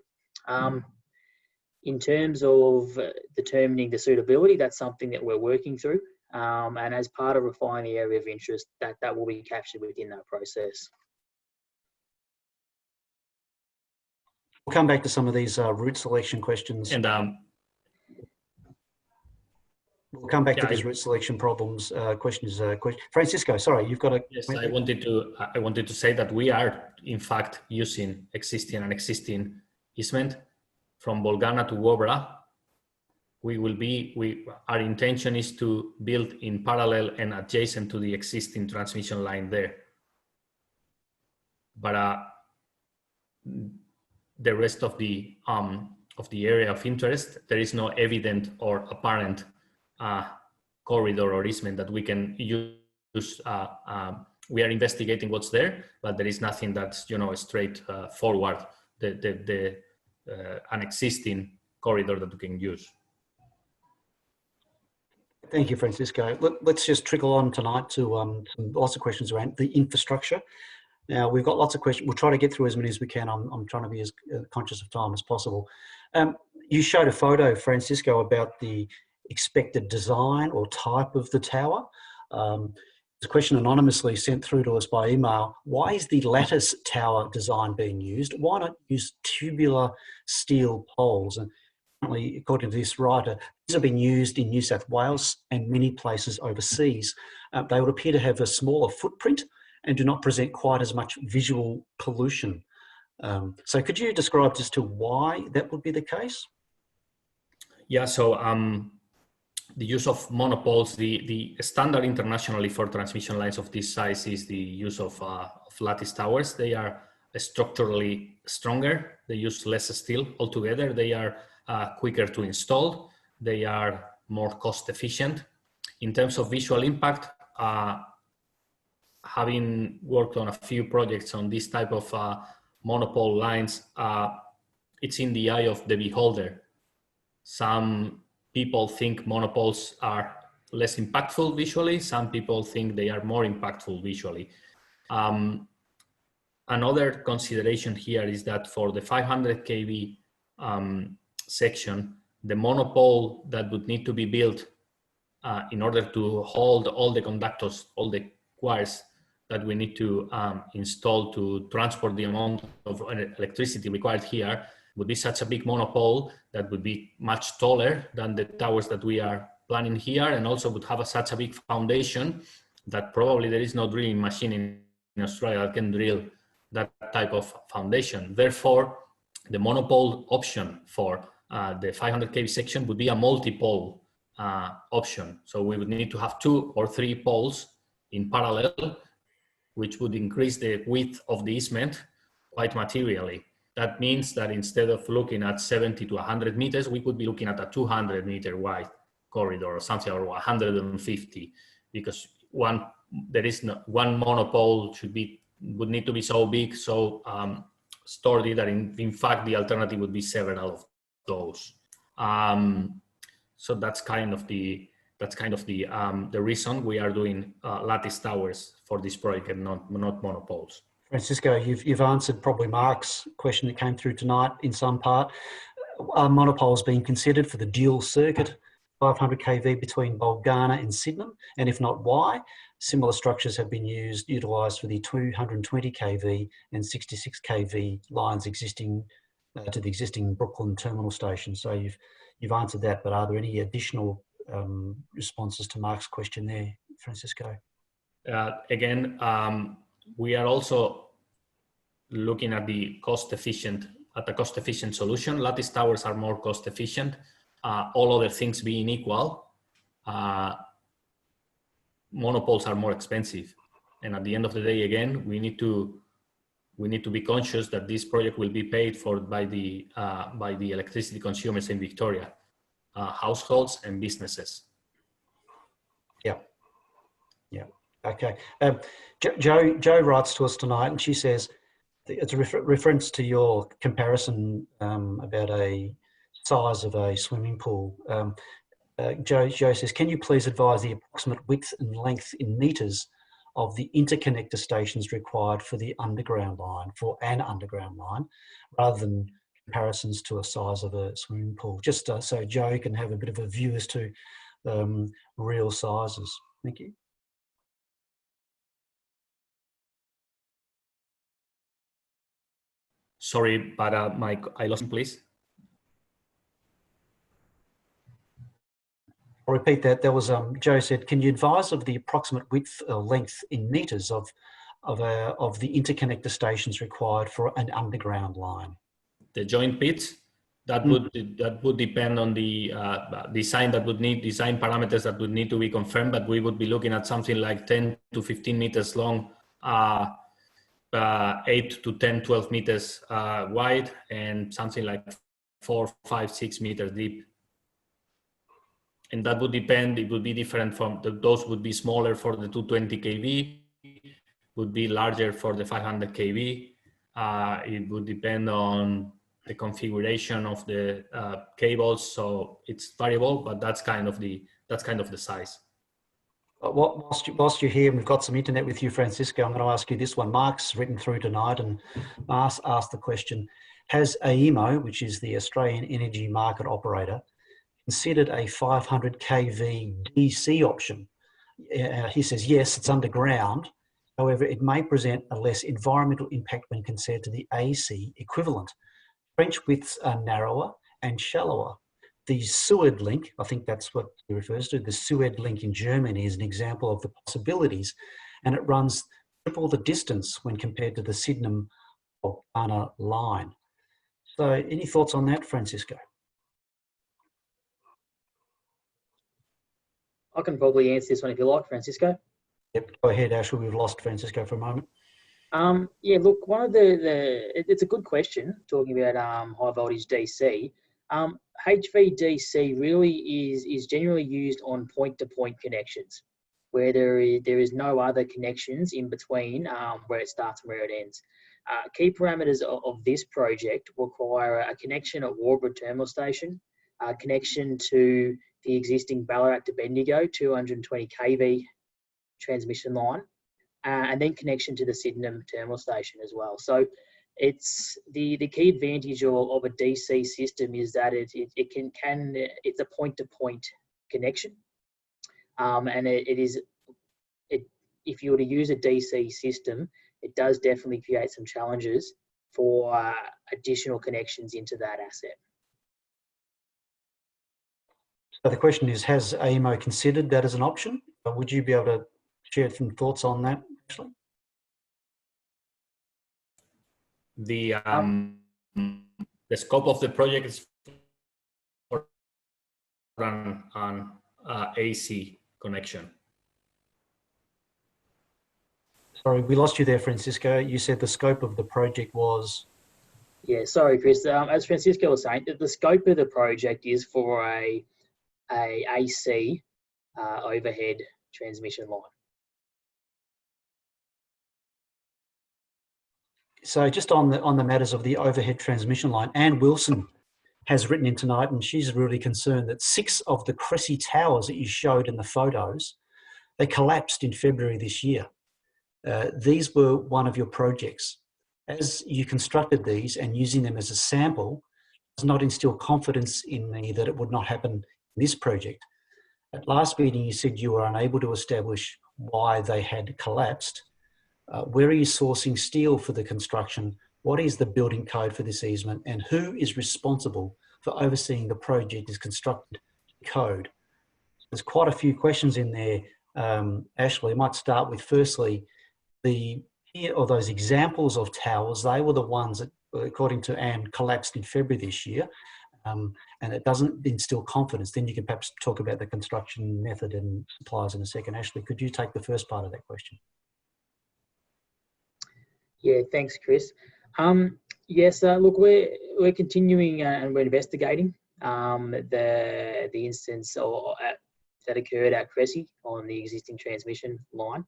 In terms of determining the suitability, that's something that we're working through. And as part of refining the area of interest, that will be captured within that process. We'll come back to some of these route selection questions. And we'll come back to these route selection problems. Questions. Francisco, sorry, you've got a. Yes, I wanted to say that we are in fact using an existing easement from Bolgana to Wobra. Our intention is to build in parallel and adjacent to the existing transmission line there. But the rest of the area of interest, there is no evident or apparent corridor or easement that we can use. We are investigating what's there, but there is nothing that's straight forward. An existing corridor that we can use. Thank you, Francisco. Let's just trickle on tonight to lots of questions around the infrastructure. Now, we've got lots of questions. We'll try to get through as many as we can. I'm trying to be as conscious of time as possible. You showed a photo, Francisco, about the expected design or type of the tower. There's a question anonymously sent through to us by email. Why is the lattice tower design being used? Why not use tubular steel poles? And apparently, according to this writer, these have been used in New South Wales and many places overseas. They would appear to have a smaller footprint and do not present quite as much visual pollution. So could you describe as to why that would be the case? Yeah, so the use of monopoles, the standard internationally for transmission lines of this size is the use of lattice towers. They are structurally stronger. They use less steel altogether. They are quicker to install. They are more cost efficient. In terms of visual impact, having worked on a few projects on this type of monopole lines, it's in the eye of the beholder. Some people think monopoles are less impactful visually. Some people think they are more impactful visually. Another consideration here is that for the 500 kV section, the monopole that would need to be built in order to hold all the conductors, all the wires that we need to install to transport the amount of electricity required here would be such a big monopole that would be much taller than the towers that we are planning here, and also would have such a big foundation that probably there is no drilling machine in Australia that can drill that type of foundation. Therefore, the monopole option for the 500 kV section would be a multi-pole option. So we would need to have 2 or 3 poles in parallel, which would increase the width of the easement quite materially. That means that instead of looking at 70 to 100 meters, we could be looking at a 200 meter wide corridor or something, or 150, because one monopole would need to be so big, so stored it, that in fact the alternative would be several of those. So that's kind of the reason we are doing lattice towers for this project and not monopoles. Francisco, you've answered probably Mark's question that came through tonight in some part. Are monopoles being considered for the dual circuit 500 kV between Bulgana and Sydenham? And if not, why? Similar structures have been utilised for the 220 kV and 66 kV lines existing to the existing Brooklyn terminal station. So you've answered that, but are there any additional responses to Mark's question there, Francisco? Again, we are also looking at the cost efficient solution. Lattice towers are more cost efficient. All other things being equal, monopoles are more expensive. And at the end of the day, again, we need to be conscious that this project will be paid for by the electricity consumers in Victoria, households and businesses. Yeah. Okay. Jo writes to us tonight, and she says it's a reference to your comparison about a size of a swimming pool. Jo says, can you please advise the approximate width and length in metres of the interconnector stations required for the underground line, for an underground line, rather than comparisons to a size of a swimming pool? Just so Jo can have a bit of a view as to real sizes. Thank you. Sorry, but Mike, I lost him, please. I'll repeat that. There was Jo said, can you advise of the approximate width or length in metres of the interconnector stations required for an underground line? The joint pits, that would depend on the design design parameters that would need to be confirmed, but we would be looking at something like 10 to 15 meters long, 8 to 10, 12 meters wide, and something like 4, 5, 6 meters deep. And that would depend, it would be different from, those would be smaller for the 220 kV, would be larger for the 500 kV. It would depend on the configuration of the cables, so it's variable, but that's kind of the size. Whilst you're here, and we've got some internet with you, Francisco, I'm going to ask you this one. Mark's written through tonight and asked the question: has AEMO, which is the Australian Energy Market Operator, considered a 500 kV DC option? He says yes, it's underground. However, it may present a less environmental impact when compared to the AC equivalent. Trench widths are narrower and shallower. The Sued link, I think that's what he refers to, the Sued link in Germany is an example of the possibilities, and it runs triple the distance when compared to the Sydenham-Bulgana line. So any thoughts on that, Francisco? I can probably answer this one if you like, Francisco. Yep, go ahead, Ashwin. We've lost Francisco for a moment. Yeah, look, one of it's a good question, talking about high voltage DC. HVDC really is generally used on point-to-point connections, where there is no other connections in between where it starts and where it ends. Key parameters of this project require a connection at Warborough Terminal Station, a connection to the existing Ballarat to Bendigo 220 kV transmission line, and then connection to the Sydenham Terminal Station as well. So it's the key advantage of a DC system is that it's a point-to-point connection, and if you were to use a DC system, it does definitely create some challenges for additional connections into that asset. So the question is, has AEMO considered that as an option? Would you be able to share some thoughts on that, Ashley? The scope of the project is for an AC connection. Sorry, we lost you there, Francisco. You said the scope of the project was... Yeah, sorry, Chris. As Francisco was saying, the scope of the project is for a AC overhead transmission line. So just on the matters of the overhead transmission line, Anne Wilson has written in tonight, and she's really concerned that 6 of the Cressy towers that you showed in the photos, they collapsed in February this year. These were one of your projects. As you constructed these and using them as a sample, does not instill confidence in me that it would not happen in this project. At last meeting, you said you were unable to establish why they had collapsed. Where are you sourcing steel for the construction? What is the building code for this easement? And who is responsible for overseeing the project is constructed code? There's quite a few questions in there, Ashley. I might start with firstly, those examples of towers, they were the ones that, according to Anne, collapsed in February this year. And it doesn't instill confidence. Then you can perhaps talk about the construction method and suppliers in a second. Ashley, could you take the first part of that question? Yeah, thanks, Chris. Yes, look, we're continuing and we're investigating the instance that occurred at Cressy on the existing transmission line.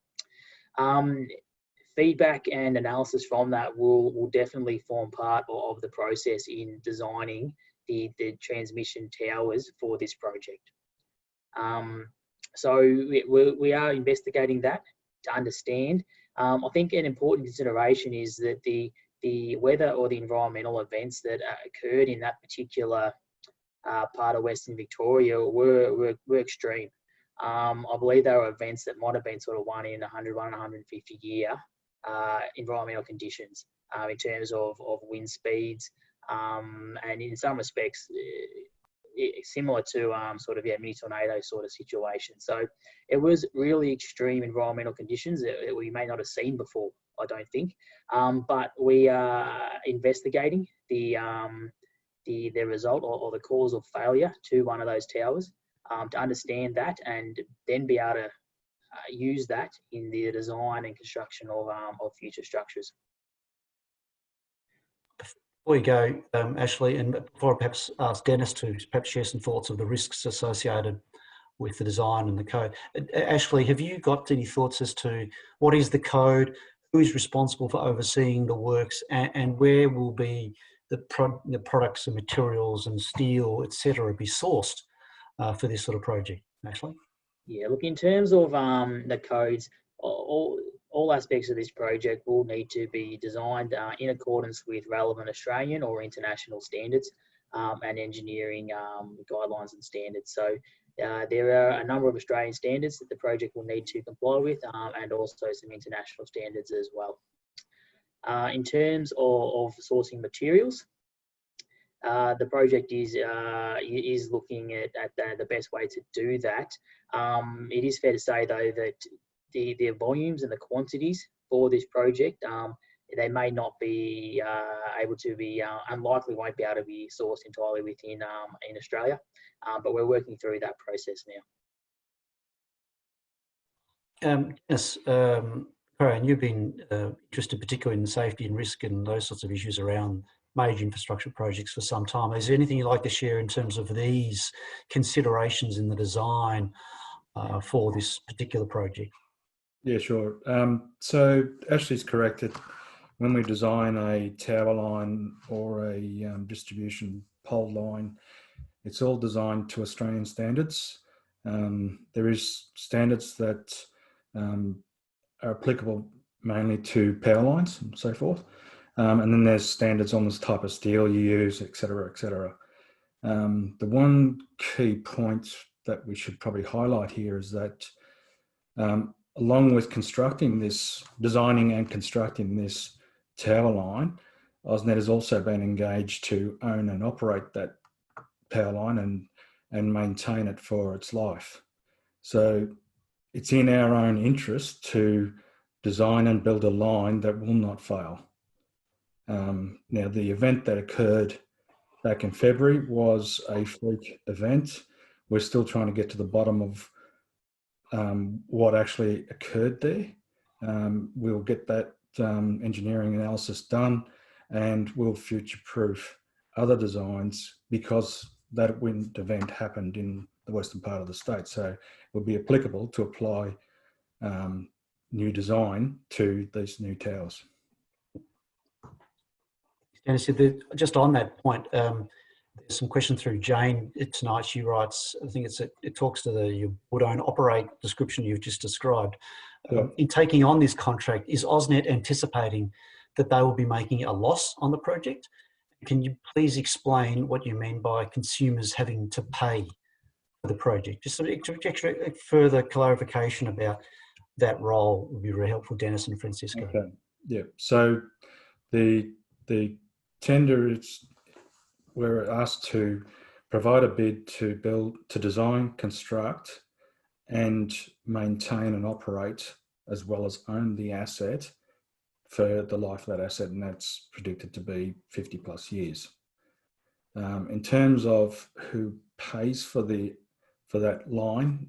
Feedback and analysis from that will definitely form part of the process in designing the transmission towers for this project. So we are investigating that to understand. I think an important consideration is that the weather or the environmental events that occurred in that particular part of Western Victoria were extreme. I believe they were events that might have been sort of 1 in 100, 1 in 150 year environmental conditions in terms of wind speeds, and in some respects similar to sort of mini tornado sort of situation. So it was really extreme environmental conditions that we may not have seen before, I don't think. But we are investigating the result or the cause of failure to one of those towers to understand that and then be able to use that in the design and construction of future structures. Before you go, Ashley, and before I perhaps ask Dennis to perhaps share some thoughts of the risks associated with the design and the code. Ashley, have you got any thoughts as to what is the code, who is responsible for overseeing the works, and where will be the products and materials and steel, etc., be sourced for this sort of project? Ashley? Yeah, look, in terms of the codes, all aspects of this project will need to be designed in accordance with relevant Australian or international standards and engineering guidelines and standards. So there are a number of Australian standards that the project will need to comply with and also some international standards as well. In terms of sourcing materials, the project is looking at the best way to do that. It is fair to say, though, that the volumes and the quantities for this project, they may not be able to be, unlikely won't be able to be sourced entirely within in Australia, but we're working through that process now. Yes, Karen, you've been interested particularly in the safety and risk and those sorts of issues around major infrastructure projects for some time. Is there anything you'd like to share in terms of these considerations in the design for this particular project? Yeah, sure. So Ashley's correct that when we design a tower line or a distribution pole line, it's all designed to Australian standards. There is standards that are applicable mainly to power lines and so forth. And then there's standards on this type of steel you use, et cetera, et cetera. The one key point that we should probably highlight here is that along with designing and constructing this tower line, AusNet has also been engaged to own and operate that power line and maintain it for its life. So it's in our own interest to design and build a line that will not fail. Now, the event that occurred back in February was a freak event. We're still trying to get to the bottom of what actually occurred there. We'll get that engineering analysis done and we'll future-proof other designs because that wind event happened in the western part of the state. So it would be applicable to apply new design to these new towers. Dennis, just on that point, there's some question through Jane tonight. She writes, I think it talks to your would own operate description you've just described. Yeah. In taking on this contract, is AusNet anticipating that they will be making a loss on the project? Can you please explain what you mean by consumers having to pay for the project? Just some extra further clarification about that role would be very helpful, Dennis and Francisco. Okay. Yeah. So the tender is, we're asked to provide a bid to design, construct, and maintain and operate, as well as own the asset for the life of that asset, and that's predicted to be 50 plus years. In terms of who pays for that line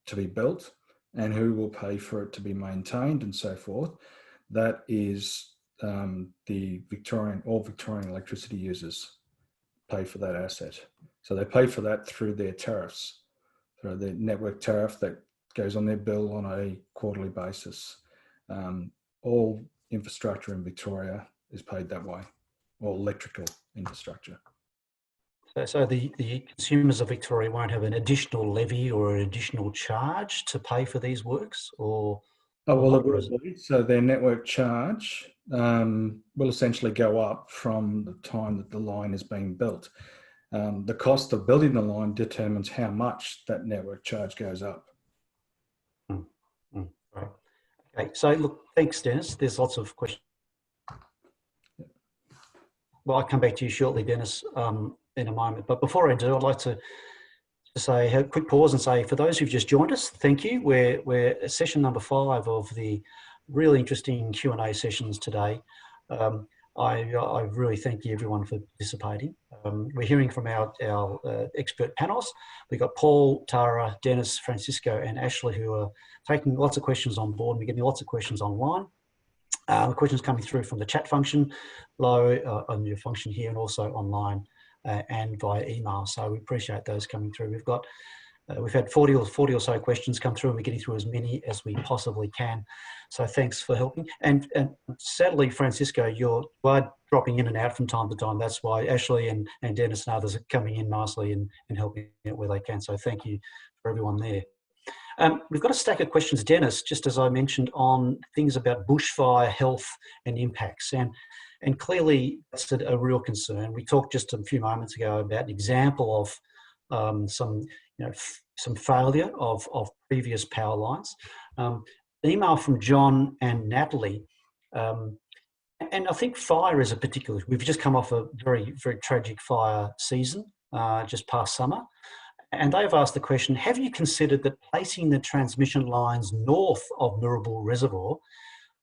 to be built and who will pay for it to be maintained and so forth, that is the all Victorian electricity users pay for that asset. So they pay for that through their tariffs, through the network tariff that goes on their bill on a quarterly basis. All infrastructure in Victoria is paid that way, or electrical infrastructure. So the consumers of Victoria won't have an additional levy or an additional charge to pay for these works, or? Oh, well, it will be. So their network charge will essentially go up from the time that the line is being built. The cost of building the line determines how much that network charge goes up. Right. Okay, so look, thanks, Dennis. There's lots of questions. Well, I'll come back to you shortly, Dennis, in a moment. But before I do, I'd like to say, have a quick pause and say, for those who've just joined us, thank you. We're at session number 5 of the really interesting Q&A sessions today. I really thank you, everyone, for participating. We're hearing from our expert panels. We've got Paul, Tara, Dennis, Francisco, and Ashley, who are taking lots of questions on board. We're getting lots of questions online. The questions coming through from the chat function below on your function here, and also online and via email. So we appreciate those coming through. We've had 40 or so questions come through, and we're getting through as many as we possibly can. So thanks for helping. And sadly, Francisco, you are dropping in and out from time to time. That's why Ashley and Dennis and others are coming in nicely and helping out where they can. So thank you for everyone there. We've got a stack of questions, Dennis, just as I mentioned, on things about bushfire health and impacts. And clearly, that's a real concern. We talked just a few moments ago about an example of some failure of previous power lines. An email from John and Natalie, and I think fire is a particular. We've just come off a very, very tragic fire season just past summer. And they've asked the question, have you considered that placing the transmission lines north of Mirrabul Reservoir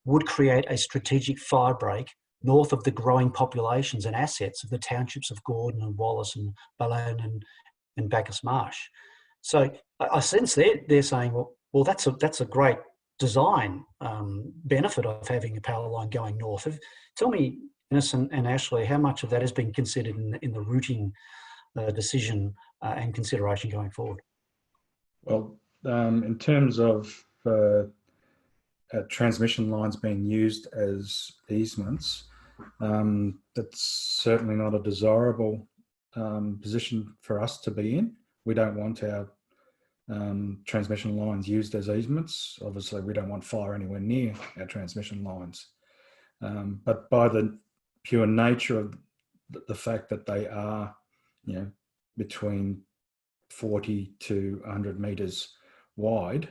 would create a strategic fire break north of the growing populations and assets of the townships of Gordon and Wallace and Balloon and Bacchus Marsh? So I sense they're saying, well, that's a great design benefit of having a power line going north. Tell me, Dennis and Ashley, how much of that has been considered in the routing decision and consideration going forward? Well, in terms of transmission lines being used as easements, that's certainly not a desirable position for us to be in. We don't want our transmission lines used as easements. Obviously, we don't want fire anywhere near our transmission lines. But by the pure nature of the fact that they are, between 40 to 100 metres wide,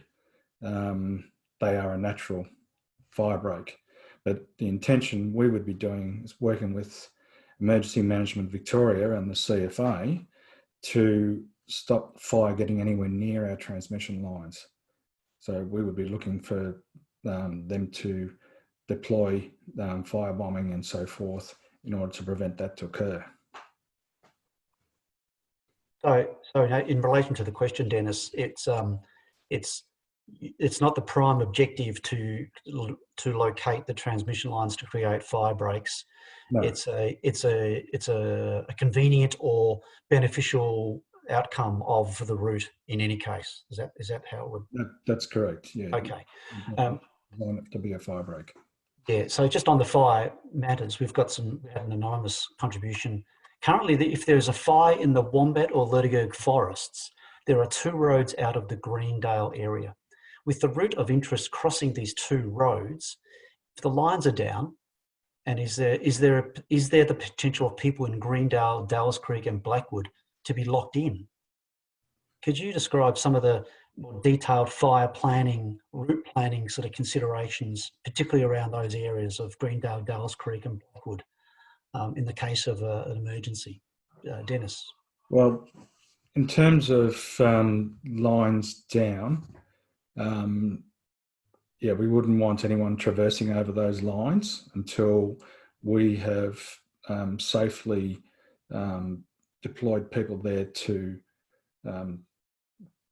they are a natural fire break. But the intention we would be doing is working with Emergency Management Victoria and the CFA to stop fire getting anywhere near our transmission lines. So we would be looking for them to deploy firebombing and so forth in order to prevent that to occur. So in relation to the question, Dennis, it's not the prime objective to locate the transmission lines to create fire breaks. No. It's a convenient or beneficial outcome of the route in any case. Is that how it would? That's correct. Yeah. Okay. Want it to be a fire break. Yeah, so just on the fire matters, we had an anonymous contribution. Currently, if there is a fire in the Wombat or Lerdergerg forests, there are 2 roads out of the Greendale area. With the route of interest crossing these 2 roads, if the lines are down, and is there the potential of people in Greendale, Dallas Creek and Blackwood to be locked in? Could you describe some of the more detailed fire planning, route planning sort of considerations, particularly around those areas of Greendale, Dallas Creek and Blackwood, in the case of an emergency? Dennis? Well, in terms of lines down, yeah, we wouldn't want anyone traversing over those lines until we have safely deployed people there to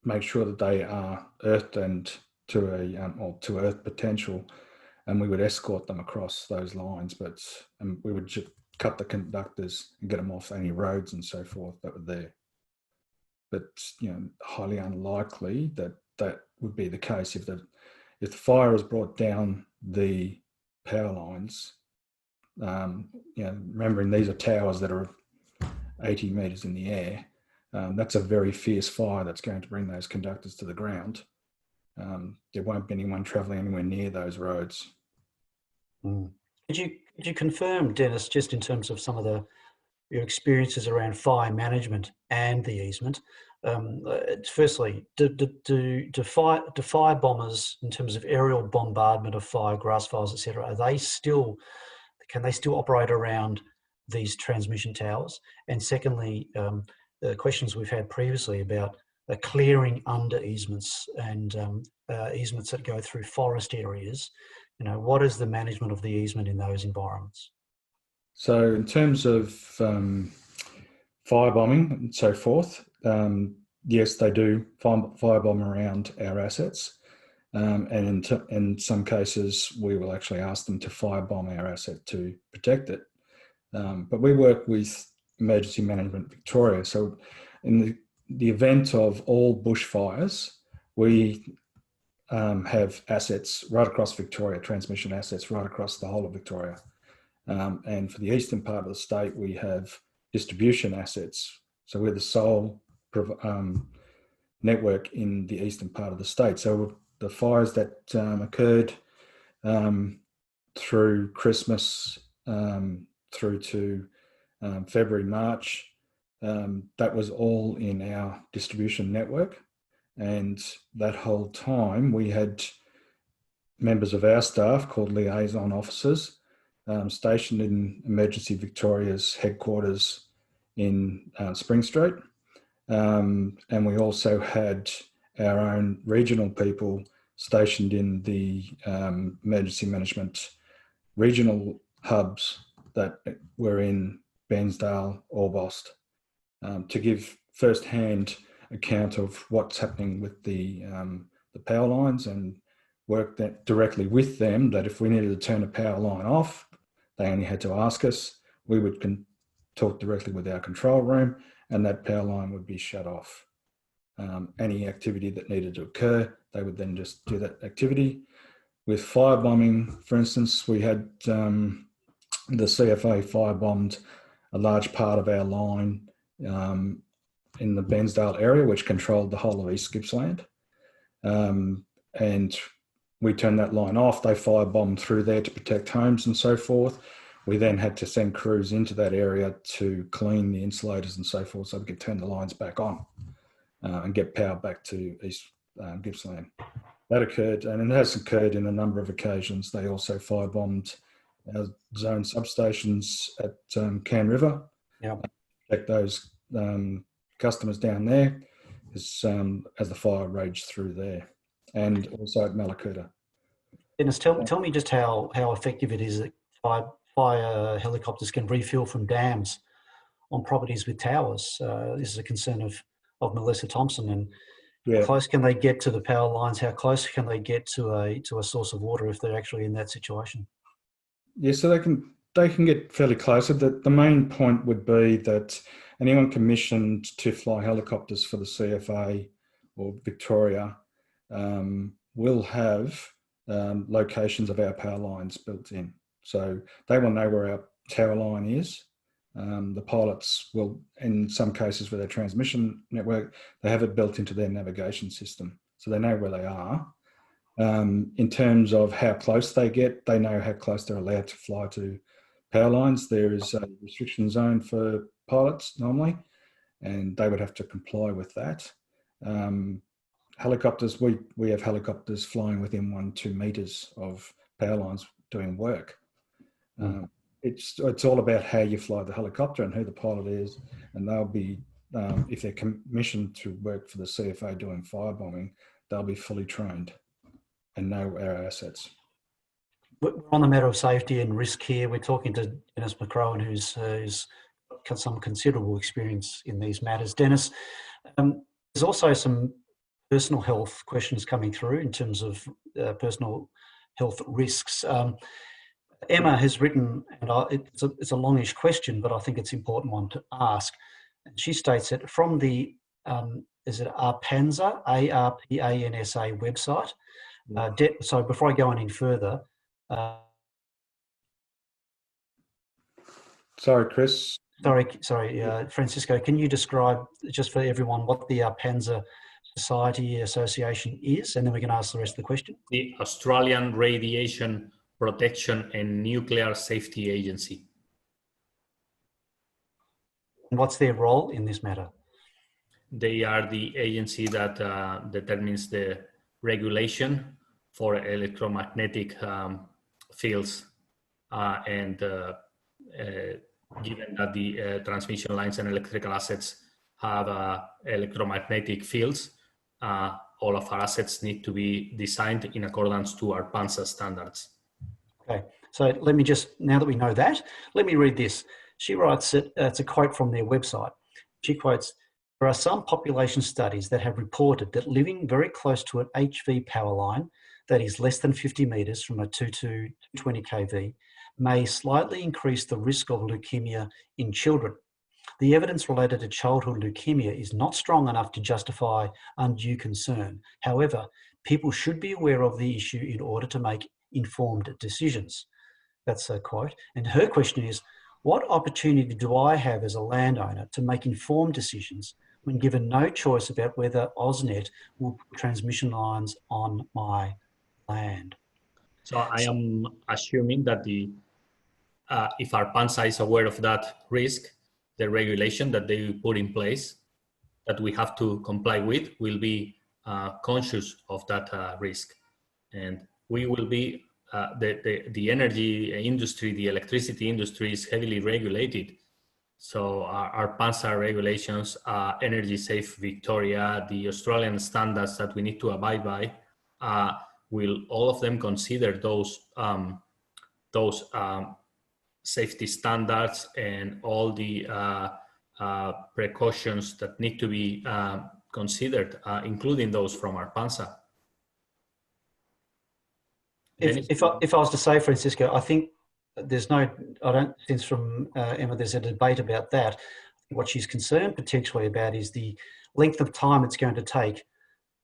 make sure that they are earthed and to earth potential, and we would escort them across those lines. But we would just cut the conductors and get them off any roads and so forth that were there. But highly unlikely that that would be the case if the fire has brought down the power lines. Remembering these are towers that are 80 metres in the air. That's a very fierce fire that's going to bring those conductors to the ground. There won't be anyone travelling anywhere near those roads. Mm. Could you confirm, Dennis, just in terms of some of your experiences around fire management and the easement? Firstly, do fire bombers, in terms of aerial bombardment of fire, grass fires, etc., can they still operate around these transmission towers? And secondly, the questions we've had previously about clearing under easements and easements that go through forest areas. What is the management of the easement in those environments? So in terms of firebombing and so forth, yes, they do firebomb around our assets. And in some cases, we will actually ask them to firebomb our asset to protect it. But we work with Emergency Management Victoria. So in the event of all bushfires, we have assets right across Victoria, transmission assets right across the whole of Victoria. And for the eastern part of the state, we have distribution assets. So we're the sole network in the eastern part of the state. So the fires that occurred through Christmas through to February, March, that was all in our distribution network. And that whole time we had members of our staff called liaison officers stationed in Emergency Victoria's headquarters in Spring Street. And we also had our own regional people stationed in the emergency management regional hubs that were in Bairnsdale, Orbost, to give first-hand account of what's happening with the power lines, and work that directly with them, that if we needed to turn a power line off, they only had to ask us. We would talk directly with our control room, and that power line would be shut off. Any activity that needed to occur, they would then just do that activity. With firebombing, for instance, we had the CFA firebombed a large part of our line in the Bairnsdale area, which controlled the whole of East Gippsland. And we turned that line off. They firebombed through there to protect homes and so forth. We then had to send crews into that area to clean the insulators and so forth, so we could turn the lines back on and get power back to East Gippsland. That occurred, and it has occurred in a number of occasions. They also firebombed our zone substations at Cairn River. Yep. Protect those customers down there as the fire raged through there, and also at Malakuta. Dennis, tell me just how effective it is that fire helicopters can refuel from dams on properties with towers. This is a concern of Melissa Thompson, and how close can they get to the power lines? How close can they get to a source of water if they're actually in that situation? Yeah, so they can get fairly close. The main point would be that anyone commissioned to fly helicopters for the CFA or Victoria will have locations of our power lines built in. So they will know where our tower line is. The pilots will, in some cases with their transmission network, they have it built into their navigation system. So they know where they are. In terms of how close they get, they know how close they're allowed to fly to power lines. There is a restriction zone for pilots normally, and they would have to comply with that. Helicopters, we have helicopters flying within 1-2 meters of power lines doing work. It's all about how you fly the helicopter and who the pilot is, and they'll be, if they're commissioned to work for the CFA doing firebombing, they'll be fully trained and know our assets. We're on the matter of safety and risk here. We're talking to Dennis McCrowan, who's got some considerable experience in these matters. Dennis, there's also some personal health questions coming through in terms of personal health risks. Emma has written, and it's a longish question, but I think it's an important one to ask. She states that from the, is it ARPANSA, A-R-P-A-N-S-A website. So before I go on any further. Sorry, Chris. Sorry, Francisco, can you describe just for everyone what the ARPANSA Society Association is, and then we can ask the rest of the question. The Australian Radiation Protection and Nuclear Safety Agency. And what's their role in this matter? They are the agency that determines the regulation for electromagnetic fields, and given that the transmission lines and electrical assets have electromagnetic fields, all of our assets need to be designed in accordance to our ARPANSA standards. Okay, so let me just, now that we know that, let me read this. She writes, it's a quote from their website. She quotes, "There are some population studies that have reported that living very close to an HV power line, that is less than 50 metres from a 220 kV, may slightly increase the risk of leukemia in children. The evidence related to childhood leukemia is not strong enough to justify undue concern. However, people should be aware of the issue in order to make informed decisions." That's a quote. And her question is, what opportunity do I have as a landowner to make informed decisions when given no choice about whether AusNet will put transmission lines on my land? So I am assuming that if ARPANSA is aware of that risk, the regulation that they put in place that we have to comply with will be conscious of that risk. And we will be, the energy industry, the electricity industry is heavily regulated. So our ARPANSA regulations, Energy Safe Victoria, the Australian standards that we need to abide by, will all of them consider those safety standards and all the precautions that need to be considered, including those from ARPANSA. If I was to say, Francisco, I think there's no, I don't sense from Emma there's a debate about that. What she's concerned potentially about is the length of time it's going to take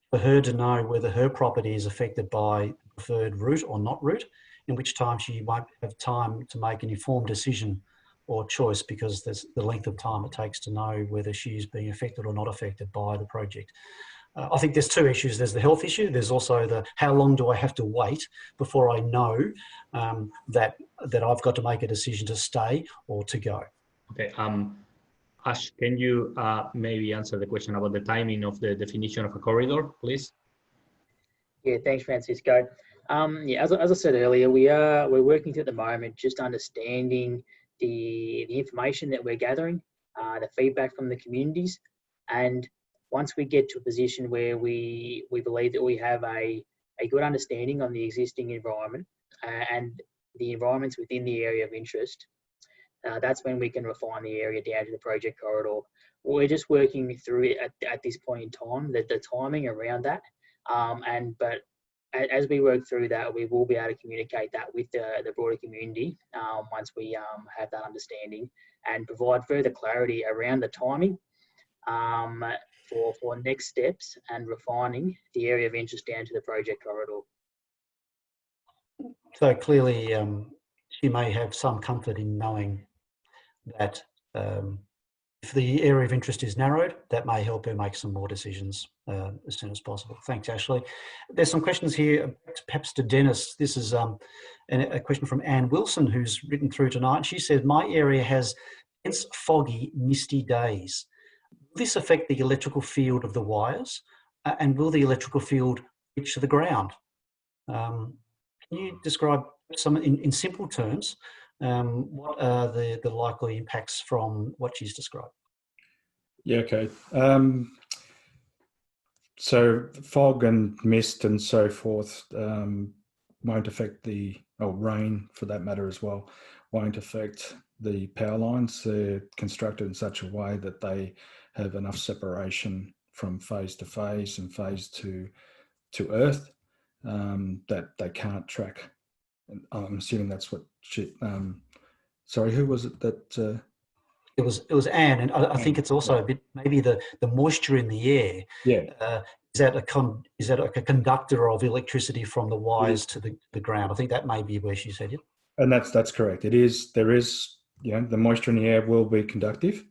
for her to know whether her property is affected by preferred route or not route, in which time she won't have time to make an informed decision or choice because there's the length of time it takes to know whether she's being affected or not affected by the project. I think there's two issues. There's the health issue. There's also the how long do I have to wait before I know that I've got to make a decision to stay or to go. Okay. Ash, can you maybe answer the question about the timing of the definition of a corridor, please? Yeah, thanks, Francisco. Yeah, as I said earlier, we're working through at the moment just understanding the information that we're gathering, the feedback from the communities, and once we get to a position where we believe that we have a good understanding on the existing environment and the environments within the area of interest, that's when we can refine the area down to the project corridor. We're just working through it at this point in time, the timing around that, but as we work through that, we will be able to communicate that with the broader community once we have that understanding and provide further clarity around the timing for next steps and refining the area of interest down to the project corridor. So clearly, she may have some comfort in knowing that if the area of interest is narrowed, that may help her make some more decisions as soon as possible. Thanks, Ashley. There's some questions here, perhaps to Dennis. This is a question from Anne Wilson, who's written through tonight. She said, my area has dense, foggy, misty days. Will this affect the electrical field of the wires? And will the electrical field reach to the ground? Can you describe some, in simple terms, what are the likely impacts from what she's described? Yeah, okay. So fog and mist and so forth won't affect rain for that matter as well, won't affect the power lines. They're constructed in such a way that they have enough separation from phase to phase and phase to earth that they can't track. I'm assuming that's what she, sorry, who was it that... It was Anne, and I think it's also a bit, maybe the moisture in the air. Yeah. Is that like a conductor of electricity from the wires to the ground? I think that may be where she said it. And that's correct. It is. There is, the moisture in the air will be conductive,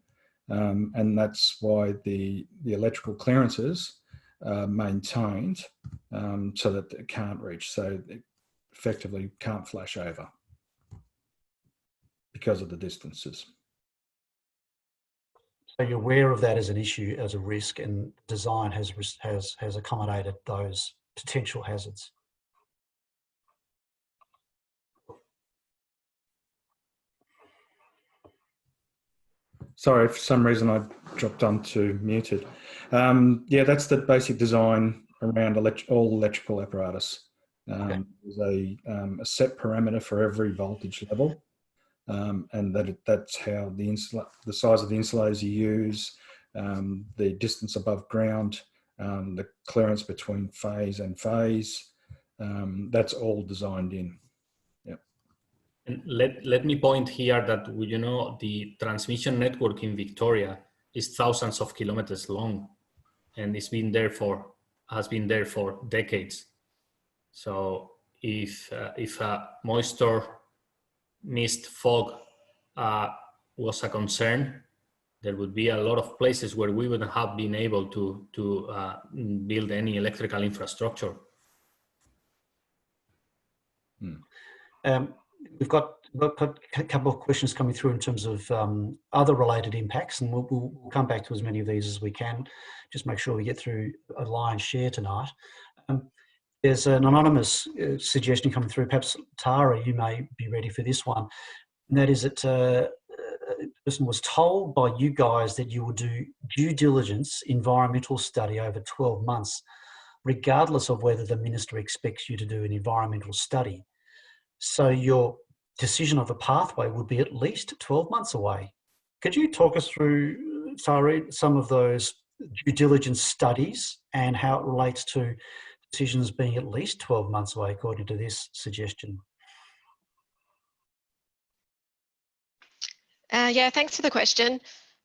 and that's why the electrical clearances are maintained so that it can't reach. So it effectively can't flash over because of the distances. So you're aware of that as an issue, as a risk, and design has accommodated those potential hazards. Sorry, for some reason I dropped onto muted. Yeah, that's the basic design around all electrical apparatus. There's a set parameter for every voltage level. And that's how the size of the insulators you use, the distance above ground, the clearance between phase and phase, that's all designed in. Yeah. And let me point here that the transmission network in Victoria is thousands of kilometers long, and has been there for decades. So if moisture, mist, fog was a concern, there would be a lot of places where we wouldn't have been able to build any electrical infrastructure. We've got a couple of questions coming through in terms of other related impacts, and we'll come back to as many of these as we can. Just make sure we get through a lion's share tonight. There's an anonymous suggestion coming through. Perhaps Tara, you may be ready for this one. And that is that a person was told by you guys that you will do due diligence environmental study over 12 months, regardless of whether the minister expects you to do an environmental study. So your decision of a pathway would be at least 12 months away. Could you talk us through, Tara, some of those due diligence studies and how it relates to decisions being at least 12 months away, according to this suggestion? Yeah, thanks for the question.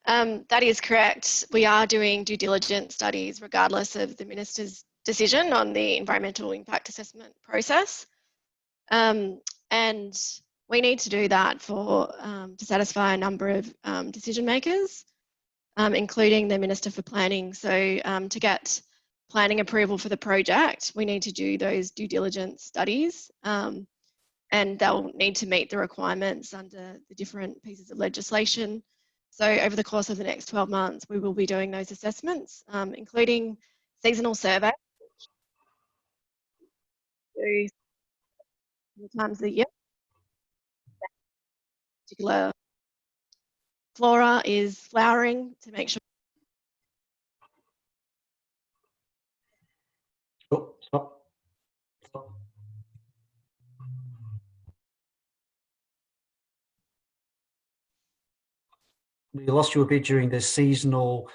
That is correct. We are doing due diligence studies regardless of the minister's decision on the environmental impact assessment process. And we need to do that to satisfy a number of decision makers, including the Minister for Planning. So to get planning approval for the project, we need to do those due diligence studies. And they'll need to meet the requirements under the different pieces of legislation. So over the course of the next 12 months, we will be doing those assessments, including seasonal survey. Times of the year. Particular flora is flowering to make sure. Stop. We lost you a bit during the seasonal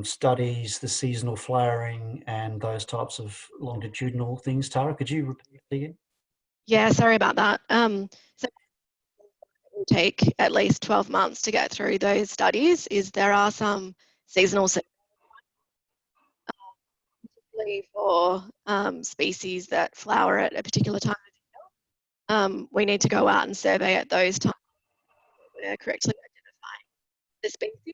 studies, the seasonal flowering, and those types of longitudinal things. Tara, could you repeat that again? Yeah, sorry about that. So it will take at least 12 months to get through those studies. There are some seasonal, particularly for species that flower at a particular time of we need to go out and survey at those times. We're correctly identifying the species, and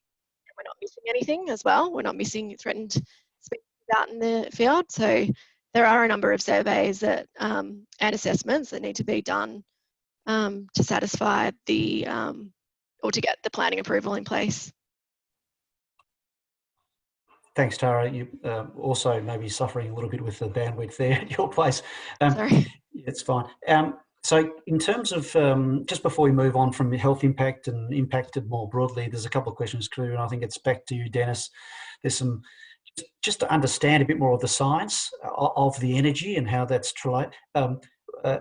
we're not missing anything as well. We're not missing threatened species out in the field. So there are a number of surveys that and assessments that need to be done to satisfy the or to get the planning approval in place. Thanks, Tara. You also may be suffering a little bit with the bandwidth there at your place. Sorry. It's fine. So in terms of, just before we move on from health impact and impacted more broadly, there's a couple of questions, Clue, and I think it's back to you, Dennis. There's some, just to understand a bit more of the science of the energy and how that's related. An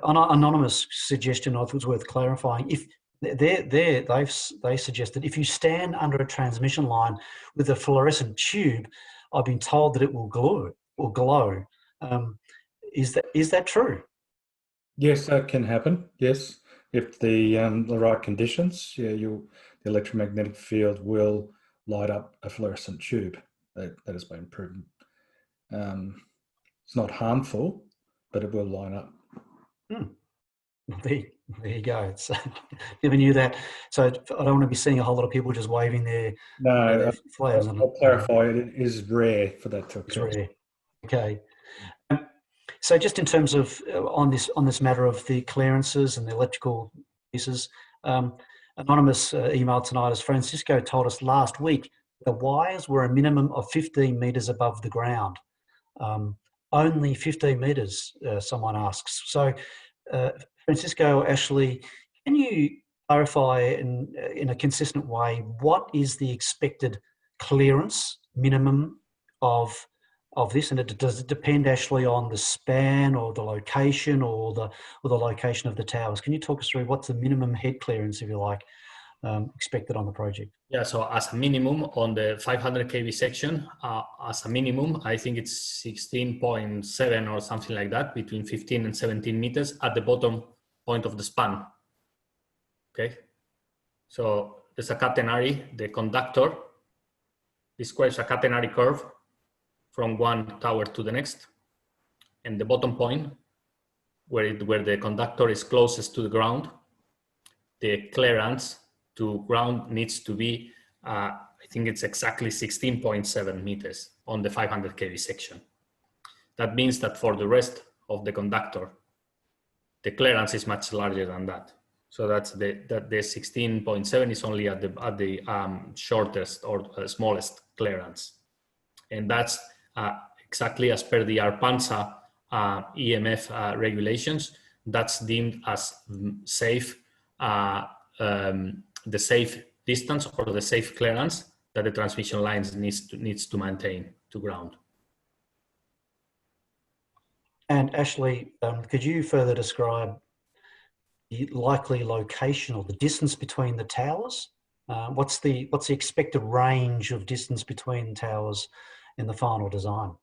anonymous suggestion I thought was worth clarifying. If they suggested if you stand under a transmission line with a fluorescent tube, I've been told that it will glow. Is that true? Yes, that can happen. Yes, if the right conditions, yeah, the electromagnetic field will light up a fluorescent tube. That has been proven. It's not harmful, but it will light up. There you go. It's giving you that. So I don't want to be seeing a whole lot of people just waving their flares. I'll clarify. It is rare for that to occur. It's rare. Okay. So just in terms of on this matter of the clearances and the electrical pieces, anonymous email tonight as Francisco told us last week, the wires were a minimum of 15 metres above the ground. Only 15 metres, someone asks. So Francisco, Ashley, can you clarify in a consistent way what is the expected clearance minimum of this, and does it depend actually on the span or the location or the location of the towers? Can you talk us through what's the minimum head clearance, if you like, expected on the project? Yeah, so as a minimum on the 500 kV section, as a minimum, I think it's 16.7 or something like that, between 15 and 17 meters at the bottom point of the span. Okay, so there's a catenary, the conductor describes a catenary curve from one tower to the next, and the bottom point where the conductor is closest to the ground, the clearance to ground needs to be, I think it's exactly 16.7 meters on the 500 kV section. That means that for the rest of the conductor, the clearance is much larger than that. So that's the 16.7 is only at the shortest or smallest clearance, and that's exactly as per the ARPANSA EMF regulations. That's deemed as safe, the safe distance or the safe clearance that the transmission lines needs to maintain to ground. And Ashley, could you further describe the likely location or the distance between the towers? What's the expected range of distance between towers in the final design?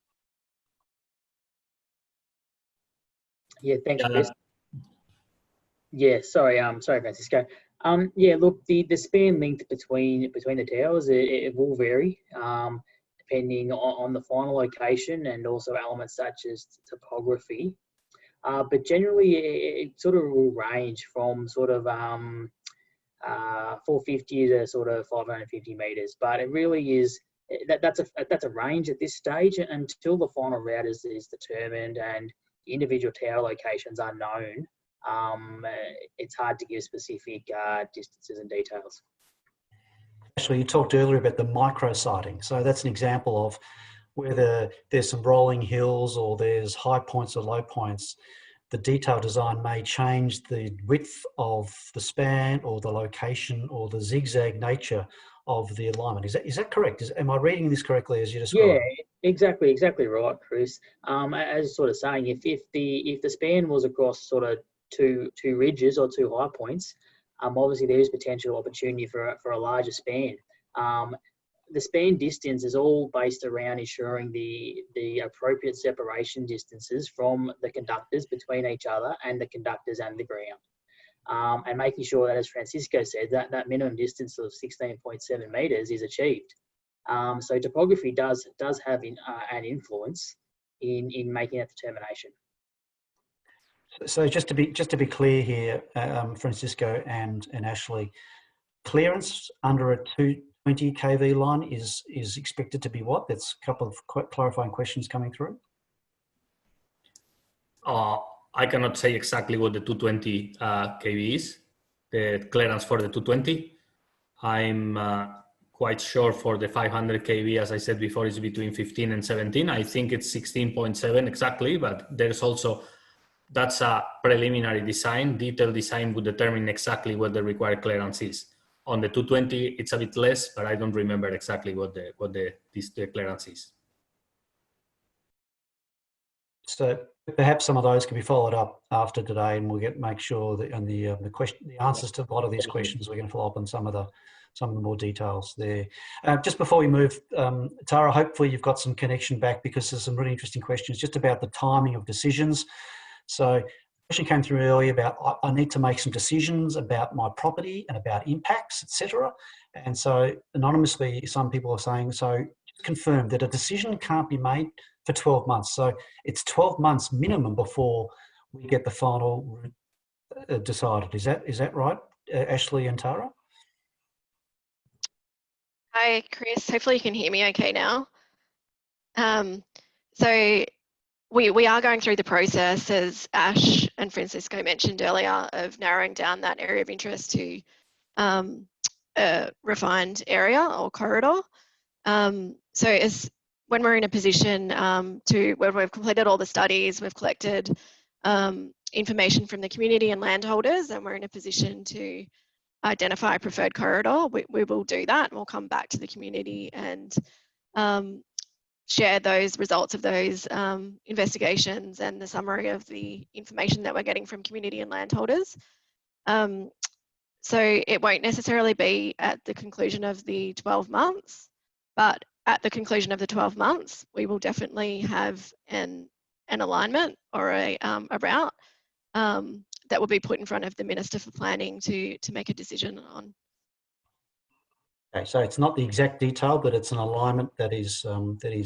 Yeah, thanks, Chris. Yeah, sorry, Francisco. Yeah, look, the span length between the towers, it will vary depending on the final location and also elements such as topography. But generally, it sort of will range from sort of 450 to sort of 550 meters. But it really is that's a range at this stage until the final route is determined and individual tower locations are known. It's hard to give specific distances and details. Actually, you talked earlier about the micro-siting. So that's an example of whether there's some rolling hills or there's high points or low points. The detailed design may change the width of the span or the location or the zigzag nature of the alignment. Is that correct? Am I reading this correctly as you described? Yeah, exactly right, Chris. As sort of saying, if the span was across sort of two ridges or two high points, obviously there is potential opportunity for a larger span. The span distance is all based around ensuring the appropriate separation distances from the conductors between each other and the conductors and the ground. And making sure that, as Francisco said, that minimum distance of 16.7 meters is achieved. So topography does have an influence in making that determination. So just to be clear here, Francisco and Ashley, clearance under a 220 kV line is expected to be what? That's a couple of clarifying questions coming through. I cannot say exactly what the 220 kV is, the clearance for the 220. I'm quite sure for the 500 kV, as I said before, is between 15 and 17. I think it's 16.7 exactly, but there's also, that's a preliminary design. Detailed design would determine exactly what the required clearance is. On the 220, it's a bit less, but I don't remember exactly what the clearance is. So perhaps some of those can be followed up after today, and we'll make sure that on the answers to a lot of these questions, we're going to follow up on some of the more details there. Just before we move, Tara, hopefully you've got some connection back, because there's some really interesting questions just about the timing of decisions. So a question came through earlier about I need to make some decisions about my property and about impacts, etc. And so anonymously, some people are saying, so confirm that a decision can't be made for 12 months. So it's 12 months minimum before we get the final decided. Is that right, Ashley and Tara? Hi, Chris. Hopefully you can hear me okay now. So we are going through the process, as Ash and Francisco mentioned earlier, of narrowing down that area of interest to a refined area or corridor. So as when we're in a position where we've completed all the studies, we've collected information from the community and landholders, and we're in a position to identify a preferred corridor, we will do that, and we'll come back to the community and share those results of those investigations and the summary of the information that we're getting from community and landholders. So it won't necessarily be at the conclusion of the 12 months, but at the conclusion of the 12 months, we will definitely have an alignment or a route that will be put in front of the Minister for Planning to make a decision on. Okay, so it's not the exact detail, but it's an alignment that is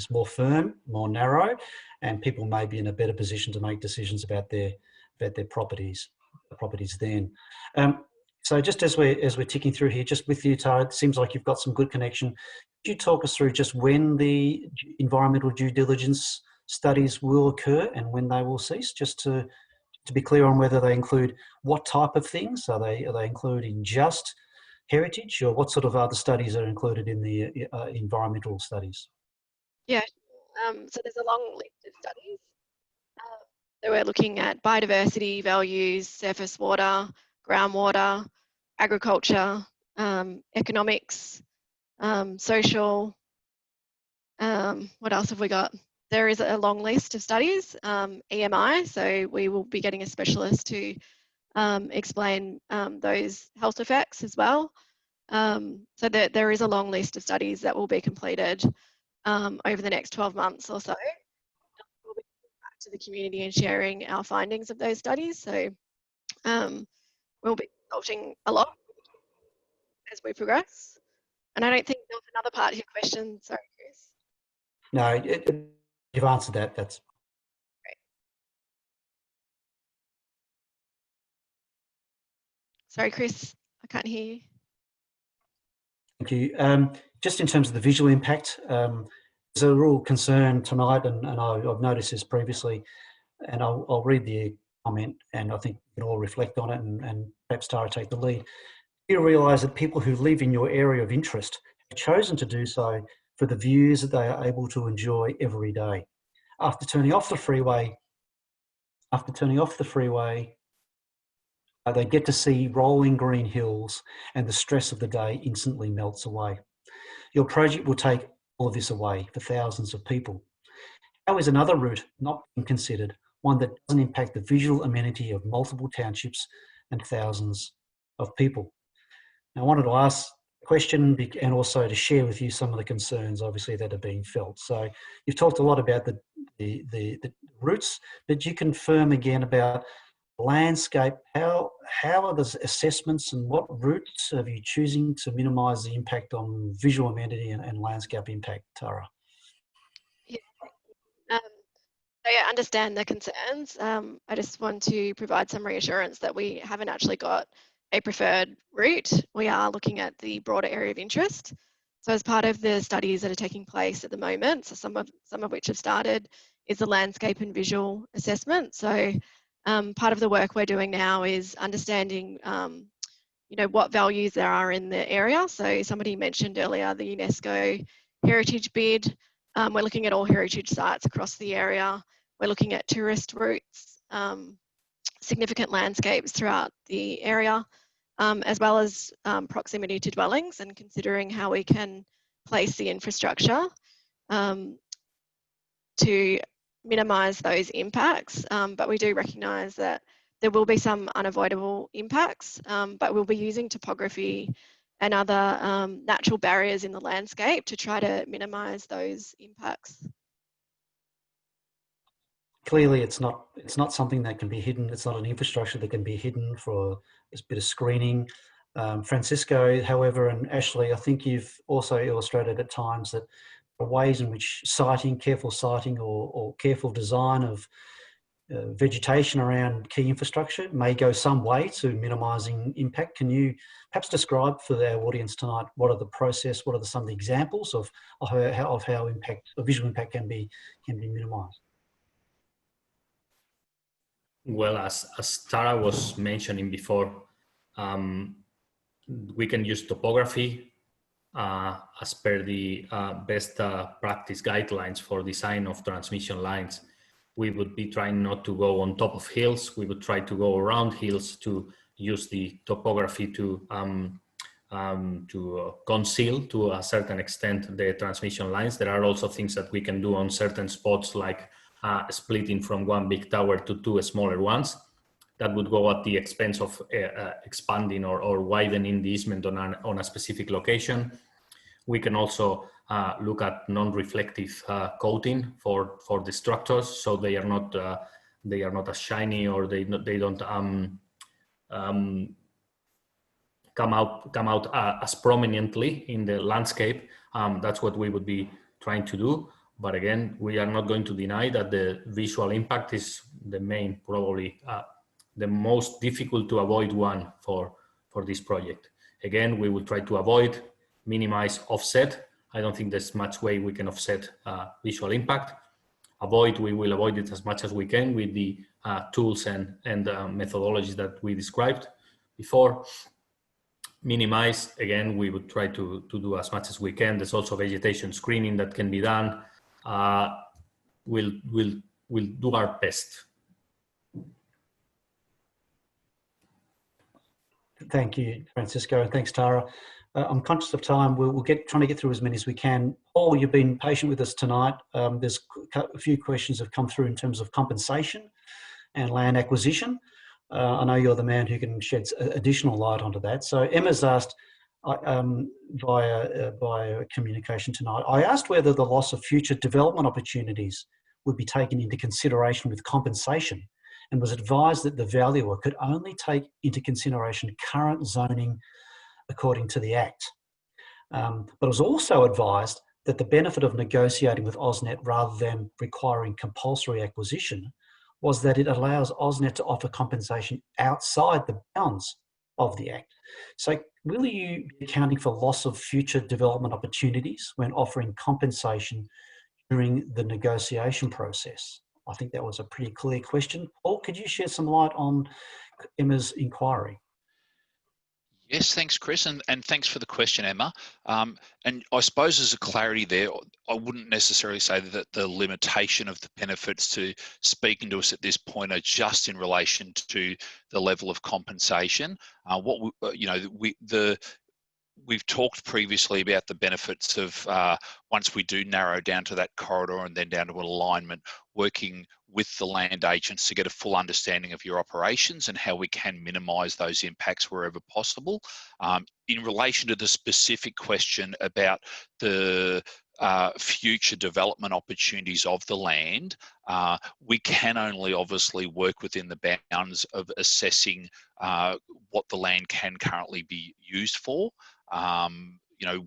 more firm, more narrow, and people may be in a better position to make decisions about their properties then. So just as we're ticking through here, just with you, Tara, it seems like you've got some good connection. Could you talk us through just when the environmental due diligence studies will occur and when they will cease, just to be clear on whether they include what type of things? Are they including just heritage, or what sort of other studies are included in the environmental studies? Yeah, so there's a long list of studies. So we're looking at biodiversity values, surface water, groundwater, agriculture, economics, social. What else have we got? There is a long list of studies, EMI, so we will be getting a specialist to explain those health effects as well. So there is a long list of studies that will be completed over the next 12 months or so. We'll be back to the community and sharing our findings of those studies. So we'll be consulting a lot as we progress. And I don't think there was another part of your question. Sorry, Chris. No, you've answered that. That's great. Sorry, Chris, I can't hear you. Thank you. Just in terms of the visual impact, there's a real concern tonight, and I've noticed this previously, and I'll read the comment, and I think we can all reflect on it, and perhaps Tara take the lead. You realise that people who live in your area of interest have chosen to do so for the views that they are able to enjoy every day. After turning off the freeway, they get to see rolling green hills, and the stress of the day instantly melts away. Your project will take all of this away for thousands of people. How is another route not being considered, one that doesn't impact the visual amenity of multiple townships and thousands of people? Now, I wanted to ask a question and also to share with you some of the concerns, obviously, that are being felt. So you've talked a lot about the routes, but you confirm again about landscape. How are the assessments, and what routes are you choosing to minimise the impact on visual amenity and landscape impact, Tara? Yeah. So yeah, understand the concerns. I just want to provide some reassurance that we haven't actually got a preferred route. We are looking at the broader area of interest. So as part of the studies that are taking place at the moment, so some of which have started, is the landscape and visual assessment. So part of the work we're doing now is understanding what values there are in the area. So somebody mentioned earlier the UNESCO heritage bid. We're looking at all heritage sites across the area. We're looking at tourist routes, significant landscapes throughout the area, as well as proximity to dwellings, and considering how we can place the infrastructure to minimise those impacts. But we do recognise that there will be some unavoidable impacts, but we'll be using topography and other natural barriers in the landscape to try to minimise those impacts. Clearly, it's not something that can be hidden. It's not an infrastructure that can be hidden for a bit of screening. Francisco, however, and Ashley, I think you've also illustrated at times that there are ways in which careful siting or careful design of vegetation around key infrastructure may go some way to minimising impact. Can you perhaps describe for our audience tonight what are the process, what are some of the examples of how visual impact can be minimised? Well, as Tara was mentioning before, we can use topography as per the best practice guidelines for design of transmission lines. We would be trying not to go on top of hills. We would try to go around hills to use the topography to conceal to a certain extent the transmission lines. There are also things that we can do on certain spots, like splitting from one big tower to two smaller ones. That would go at the expense of expanding or widening the easement on a specific location. We can also look at non-reflective coating for the structures, so they are not as shiny, or they don't come out as prominently in the landscape. That's what we would be trying to do. But again, we are not going to deny that the visual impact is the main, probably the most difficult to avoid one for this project. Again, we will try to minimize offset. I don't think there's much way we can offset visual impact. We will avoid it as much as we can with the tools and methodologies that we described before. Minimize, again, we would try to do as much as we can. There's also vegetation screening that can be done. We'll do our best. Thank you, Francisco, and thanks, Tara. I'm conscious of time. We'll trying to get through as many as we can. Paul, you've been patient with us tonight. There's a few questions have come through in terms of compensation and land acquisition. I know you're the man who can shed additional light onto that. So Emma's asked via communication tonight, I asked whether the loss of future development opportunities would be taken into consideration with compensation, and was advised that the valuer could only take into consideration current zoning according to the Act. But was also advised that the benefit of negotiating with AusNet rather than requiring compulsory acquisition was that it allows AusNet to offer compensation outside the bounds of the Act. So will you be accounting for loss of future development opportunities when offering compensation during the negotiation process? I think that was a pretty clear question. Paul, could you shed some light on Emma's inquiry? Yes, thanks, Chris, and thanks for the question, Emma. And I suppose as a clarity there, I wouldn't necessarily say that the limitation of the benefits to speaking to us at this point are just in relation to the level of compensation. We've talked previously about the benefits of once we do narrow down to that corridor and then down to an alignment, working with the land agents to get a full understanding of your operations and how we can minimise those impacts wherever possible. In relation to the specific question about the future development opportunities of the land, we can only obviously work within the bounds of assessing what the land can currently be used for.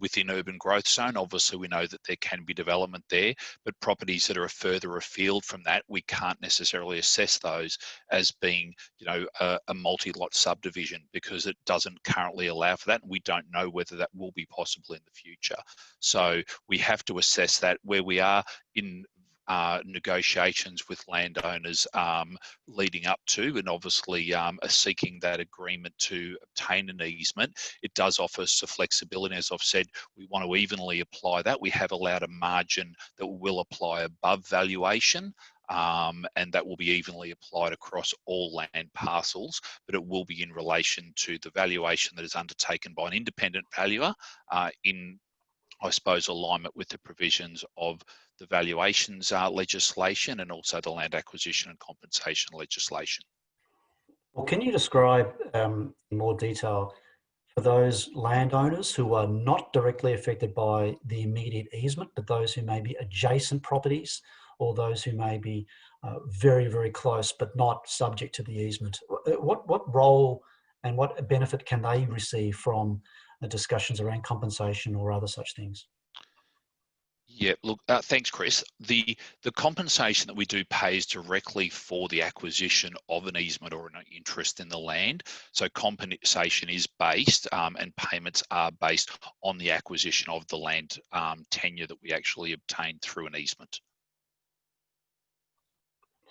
within urban growth zone, obviously we know that there can be development there, but properties that are further afield from that, we can't necessarily assess those as being, a multi-lot subdivision, because it doesn't currently allow for that. And we don't know whether that will be possible in the future. So we have to assess that where we are in negotiations with landowners leading up to, and obviously seeking that agreement to obtain an easement. It does offer us the flexibility. As I've said, we want to evenly apply that. We have allowed a margin that will apply above valuation, and that will be evenly applied across all land parcels, but it will be in relation to the valuation that is undertaken by an independent valuer in, I suppose, alignment with the provisions of the valuations legislation and also the land acquisition and compensation legislation. Well, can you describe in more detail for those landowners who are not directly affected by the immediate easement, but those who may be adjacent properties, or those who may be very, very close but not subject to the easement? What role and what benefit can they receive from the discussions around compensation or other such things? Yeah, look, thanks, Chris. The compensation that we do pay is directly for the acquisition of an easement or an interest in the land. So compensation is based and payments are based on the acquisition of the land tenure that we actually obtain through an easement.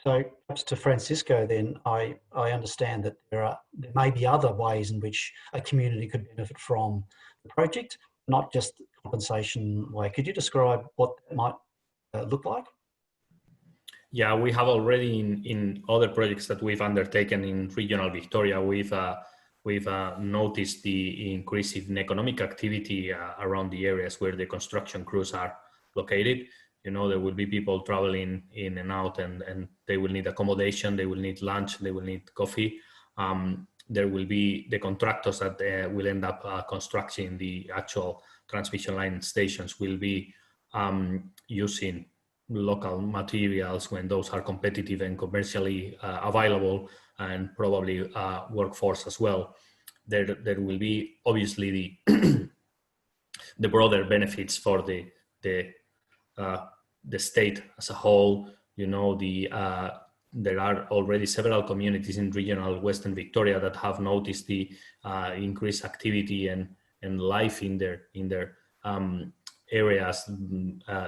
So perhaps to Francisco then, I understand that there may be other ways in which a community could benefit from the project, not just the compensation way. Could you describe what that might look like? Yeah, we have already in other projects that we've undertaken in regional Victoria, we've noticed the increase in economic activity around the areas where the construction crews are located. There will be people traveling in and out, and they will need accommodation, they will need lunch, they will need coffee. There will be the contractors that will end up constructing the actual transmission line stations will be using local materials when those are competitive and commercially available, and probably workforce as well. There will be obviously the broader benefits for the state as a whole. There are already several communities in regional Western Victoria that have noticed the increased activity and life in their areas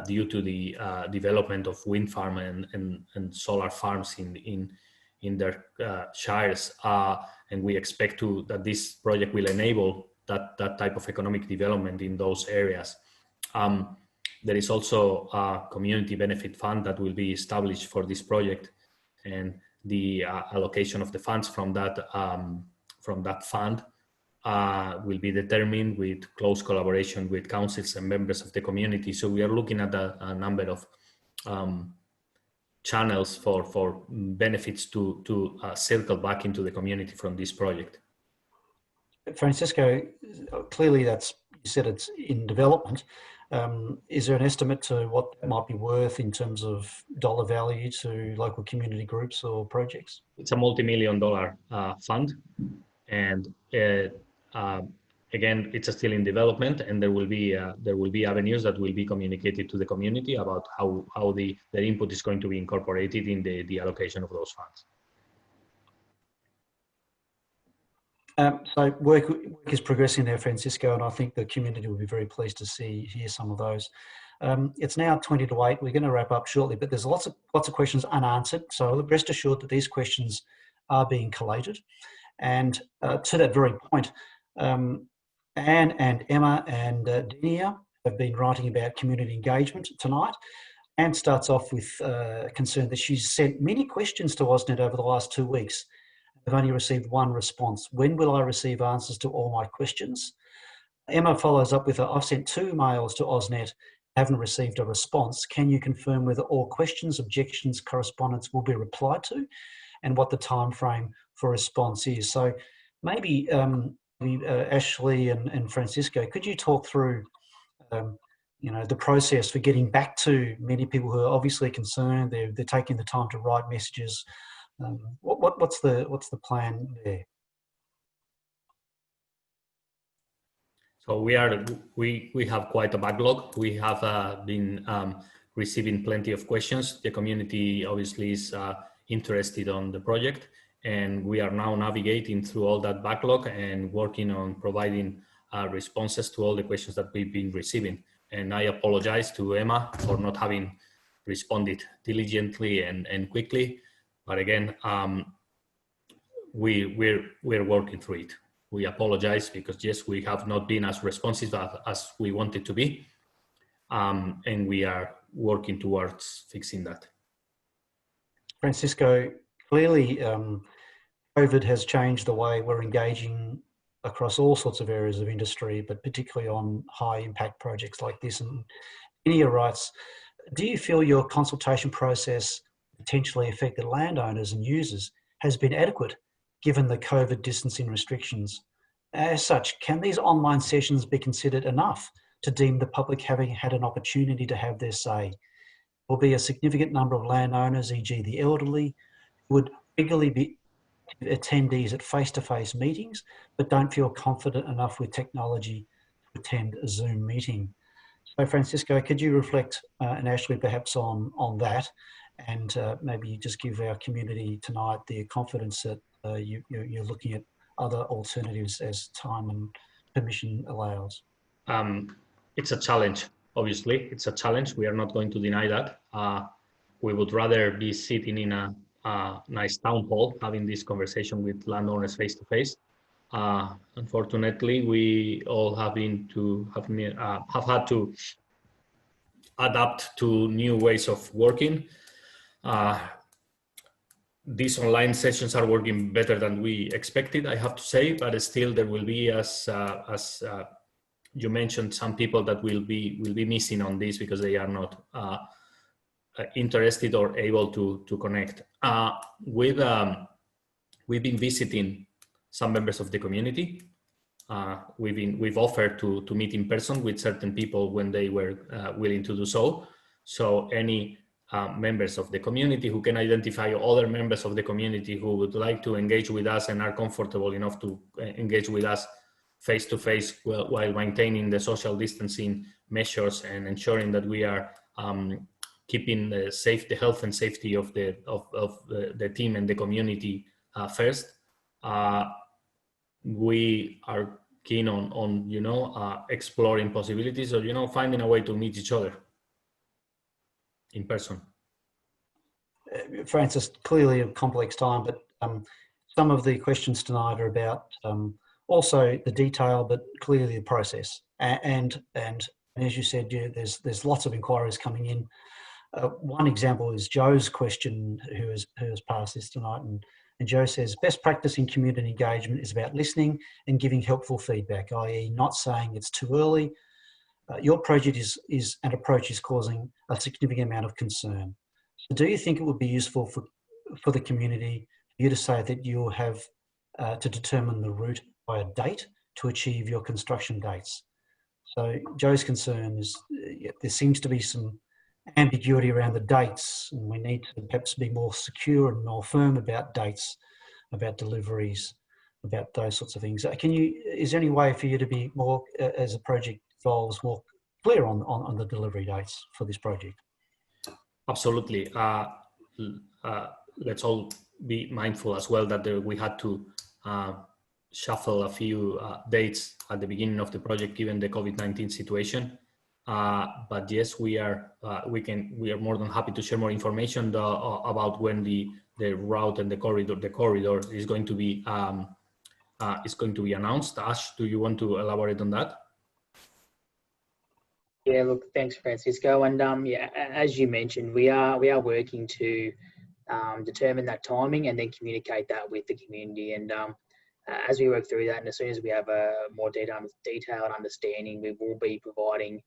due to the development of wind farm and solar farms in their shires, and we expect that this project will enable that type of economic development in those areas. There is also a community benefit fund that will be established for this project, and the allocation of the funds from that fund will be determined with close collaboration with councils and members of the community. So we are looking at a number of channels for benefits to circle back into the community from this project. Francisco, clearly you said it's in development. Is there an estimate to what that might be worth in terms of dollar value to local community groups or projects? It's a multi-million-dollar fund, and again, it's still in development, and there will be avenues that will be communicated to the community about how their input is going to be incorporated in the allocation of those funds. So work is progressing there, Francisco, and I think the community will be very pleased to hear some of those. It's now 20 to 8. We're going to wrap up shortly, but there's lots of questions unanswered. So rest assured that these questions are being collated. And to that very point, Anne and Emma and Denia have been writing about community engagement tonight. Anne starts off with concern that she's sent many questions to AusNet over the last 2 weeks. I've only received one response. When will I receive answers to all my questions? Emma follows up with, I've sent 2 mails to AusNet, haven't received a response. Can you confirm whether all questions, objections, correspondence will be replied to, and what the time frame for response is? So maybe Ashley and Francisco, could you talk through the process for getting back to many people who are obviously concerned? They're taking the time to write messages. What's the plan there? So we have quite a backlog. We have been receiving plenty of questions. The community obviously is interested on the project, and we are now navigating through all that backlog and working on providing responses to all the questions that we've been receiving. And I apologize to Emma for not having responded diligently and quickly, but again, we're working through it. We apologize because yes, we have not been as responsive as we wanted to be, and we are working towards fixing that. Francisco, clearly COVID has changed the way we're engaging across all sorts of areas of industry, but particularly on high impact projects like this. And Inia writes, do you feel your consultation process potentially affected landowners and users has been adequate given the COVID distancing restrictions? As such, can these online sessions be considered enough to deem the public having had an opportunity to have their say? Will be a significant number of landowners, e.g. the elderly, would regularly be attendees at face-to-face meetings, but don't feel confident enough with technology to attend a Zoom meeting. So Francisco, could you reflect, and Ashley perhaps on that, and maybe just give our community tonight the confidence that you're looking at other alternatives as time and permission allows? It's a challenge, obviously. It's a challenge. We are not going to deny that. We would rather be sitting in a nice town hall having this conversation with landowners face to face. Unfortunately, we all have had to adapt to new ways of working. These online sessions are working better than we expected, I have to say, but still there will be, as you mentioned, some people that will be missing on this because they are not interested or able to connect. We've been visiting some members of the community. We've offered to meet in person with certain people when they were willing to do so. So any members of the community who can identify other members of the community who would like to engage with us and are comfortable enough to engage with us face to face while maintaining the social distancing measures and ensuring that we are keeping the health and safety of the team and the community first. We are keen on exploring possibilities or finding a way to meet each other in person. Francis, clearly a complex time, but some of the questions tonight are about also the detail, but clearly the process. And as you said, there's lots of inquiries coming in. One example is Joe's question, who has passed this tonight, and Joe says, best practice in community engagement is about listening and giving helpful feedback, i.e. not saying it's too early. Your project is an approach is causing a significant amount of concern. So do you think it would be useful for the community for you to say that you'll have to determine the route by a date to achieve your construction dates? So Joe's concern is there seems to be some ambiguity around the dates, and we need to perhaps be more secure and more firm about dates, about deliveries, about those sorts of things. Is there any way for you to be more, as a project evolves, more clear on the delivery dates for this project? Absolutely. Let's all be mindful as well that we had to shuffle a few dates at the beginning of the project given the COVID-19 situation. But yes, we are more than happy to share more information about when the route and the corridor is going to be announced. Ash, do you want to elaborate on that? Yeah, look, thanks, Francisco. And yeah, as you mentioned, we are working to determine that timing and then communicate that with the community. And as we work through that, and as soon as we have a more detailed understanding, we will be providing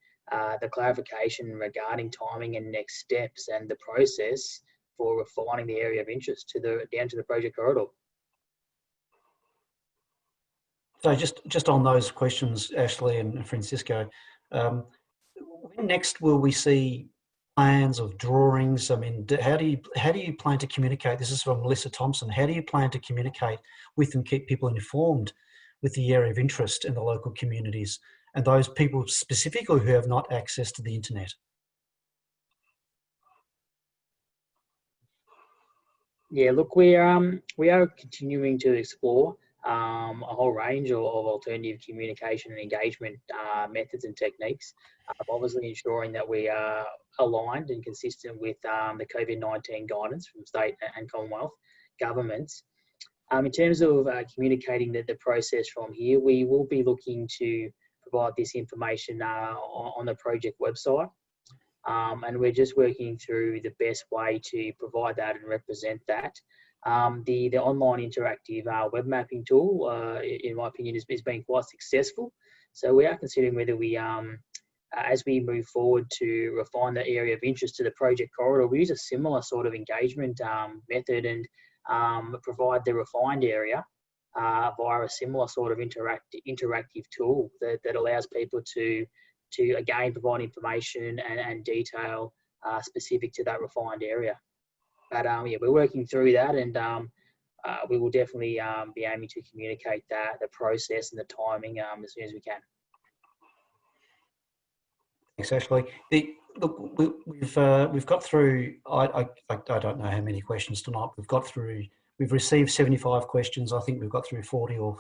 the clarification regarding timing and next steps and the process for refining the area of interest down to the project corridor. So just on those questions, Ashley and Francisco, when next will we see plans of drawings? I mean, how do you plan to communicate? This is from Melissa Thompson. How do you plan to communicate with and keep people informed with the area of interest in the local communities and those people specifically who have not access to the internet? Yeah, look, we are continuing to explore a whole range of alternative communication and engagement methods and techniques. Obviously, ensuring that we are aligned and consistent with the COVID-19 guidance from state and Commonwealth governments. In terms of communicating the process from here, we will be looking to provide this information on the project website. And we're just working through the best way to provide that and represent that. The online interactive web mapping tool, in my opinion, has been quite successful. So we are considering whether we, as we move forward to refine the area of interest to the project corridor, we use a similar sort of engagement method and provide the refined area via a similar sort of interactive tool that allows people to again provide information and detail specific to that refined area. But yeah, we're working through that, and we will definitely be aiming to communicate that, the process and the timing as soon as we can. Thanks, Ashley. Look, we've got through. I don't know how many questions tonight. We've received 75 questions. I think we've got through 40 or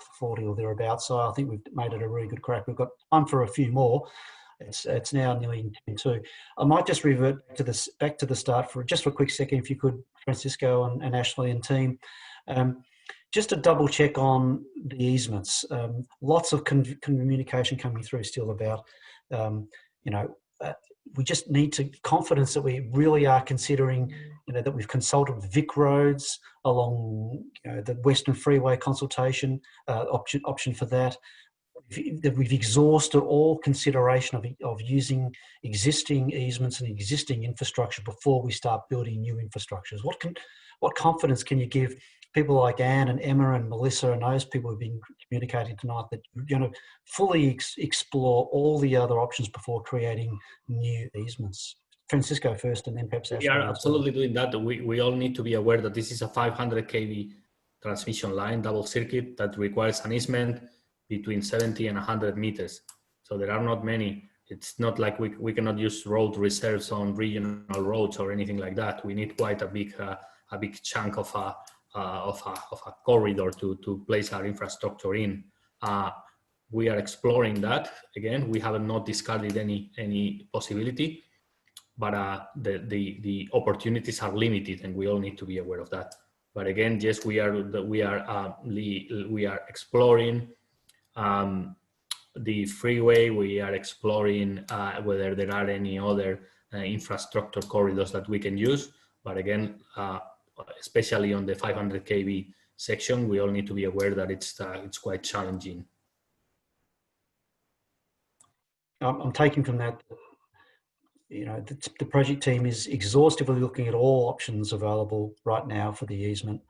thereabouts. So I think we've made it a really good crack. We've got time for a few more. It's now nearly 10:02. I might just revert back to the start for a quick second, if you could, Francisco and Ashley and team. Just to double check on the easements. Lots of communication coming through still about, we just need confidence that we really are considering, that we've consulted with Vic Roads along the Western Freeway consultation option for that. That we've exhausted all consideration of using existing easements and existing infrastructure before we start building new infrastructures. What confidence can you give people like Anne and Emma and Melissa and those people who've been communicating tonight that you're going to fully explore all the other options before creating new easements? Francisco first, and then perhaps Ashley. We are absolutely doing that. We all need to be aware that this is a 500 kV transmission line, double circuit, that requires an easement between 70 and 100 meters. So there are not many. It's not like we cannot use road reserves on regional roads or anything like that. We need quite a big chunk of a corridor to place our infrastructure in. We are exploring that. Again, we have not discarded any possibility, but the opportunities are limited, and we all need to be aware of that. But again, yes, we are exploring the freeway. We are exploring whether there are any other infrastructure corridors that we can use. But again, especially on the 500 kV section, we all need to be aware that it's quite challenging. I'm taking from that, the project team is exhaustively looking at all options available right now for the easement.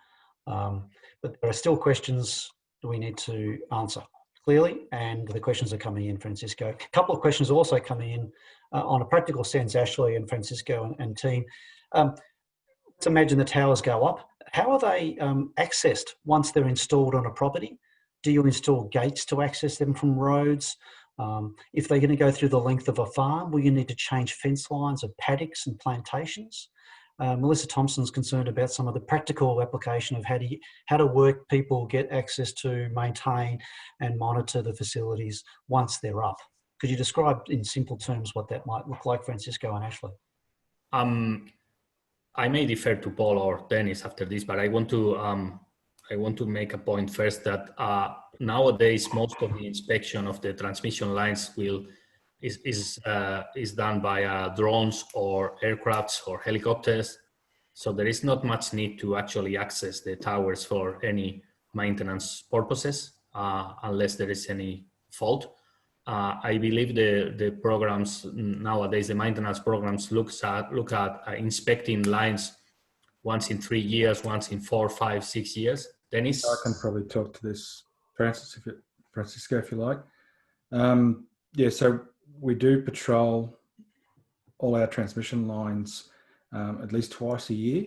But there are still questions that we need to answer clearly, and the questions are coming in, Francisco. A couple of questions also coming in on a practical sense, Ashley and Francisco and team. Let's imagine the towers go up. How are they accessed once they're installed on a property? Do you install gates to access them from roads? If they're going to go through the length of a farm, will you need to change fence lines of paddocks and plantations? Melissa Thompson's concerned about some of the practical application of how to work people get access to, maintain and monitor the facilities once they're up. Could you describe in simple terms what that might look like, Francisco and Ashley? I may defer to Paul or Dennis after this, but I want to make a point first that nowadays most of the inspection of the transmission lines is done by drones or aircrafts or helicopters. So there is not much need to actually access the towers for any maintenance purposes unless there is any fault. I believe the programs nowadays, the maintenance programs look at inspecting lines once in 3 years, once in 4, 5, 6 years. Dennis? I can probably talk to this, Francisco, if you like. Yeah, so we do patrol all our transmission lines at least twice a year.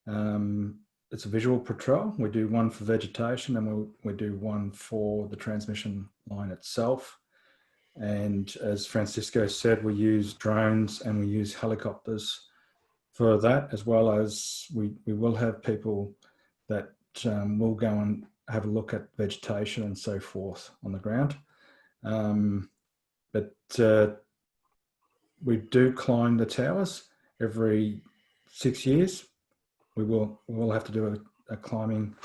It's a visual patrol. We do one for vegetation and we do one for the transmission line itself. And as Francisco said, we use drones and we use helicopters for that, as well as we will have people that will go and have a look at vegetation and so forth on the ground. But we do climb the towers every 6 years. We will have to do a climbing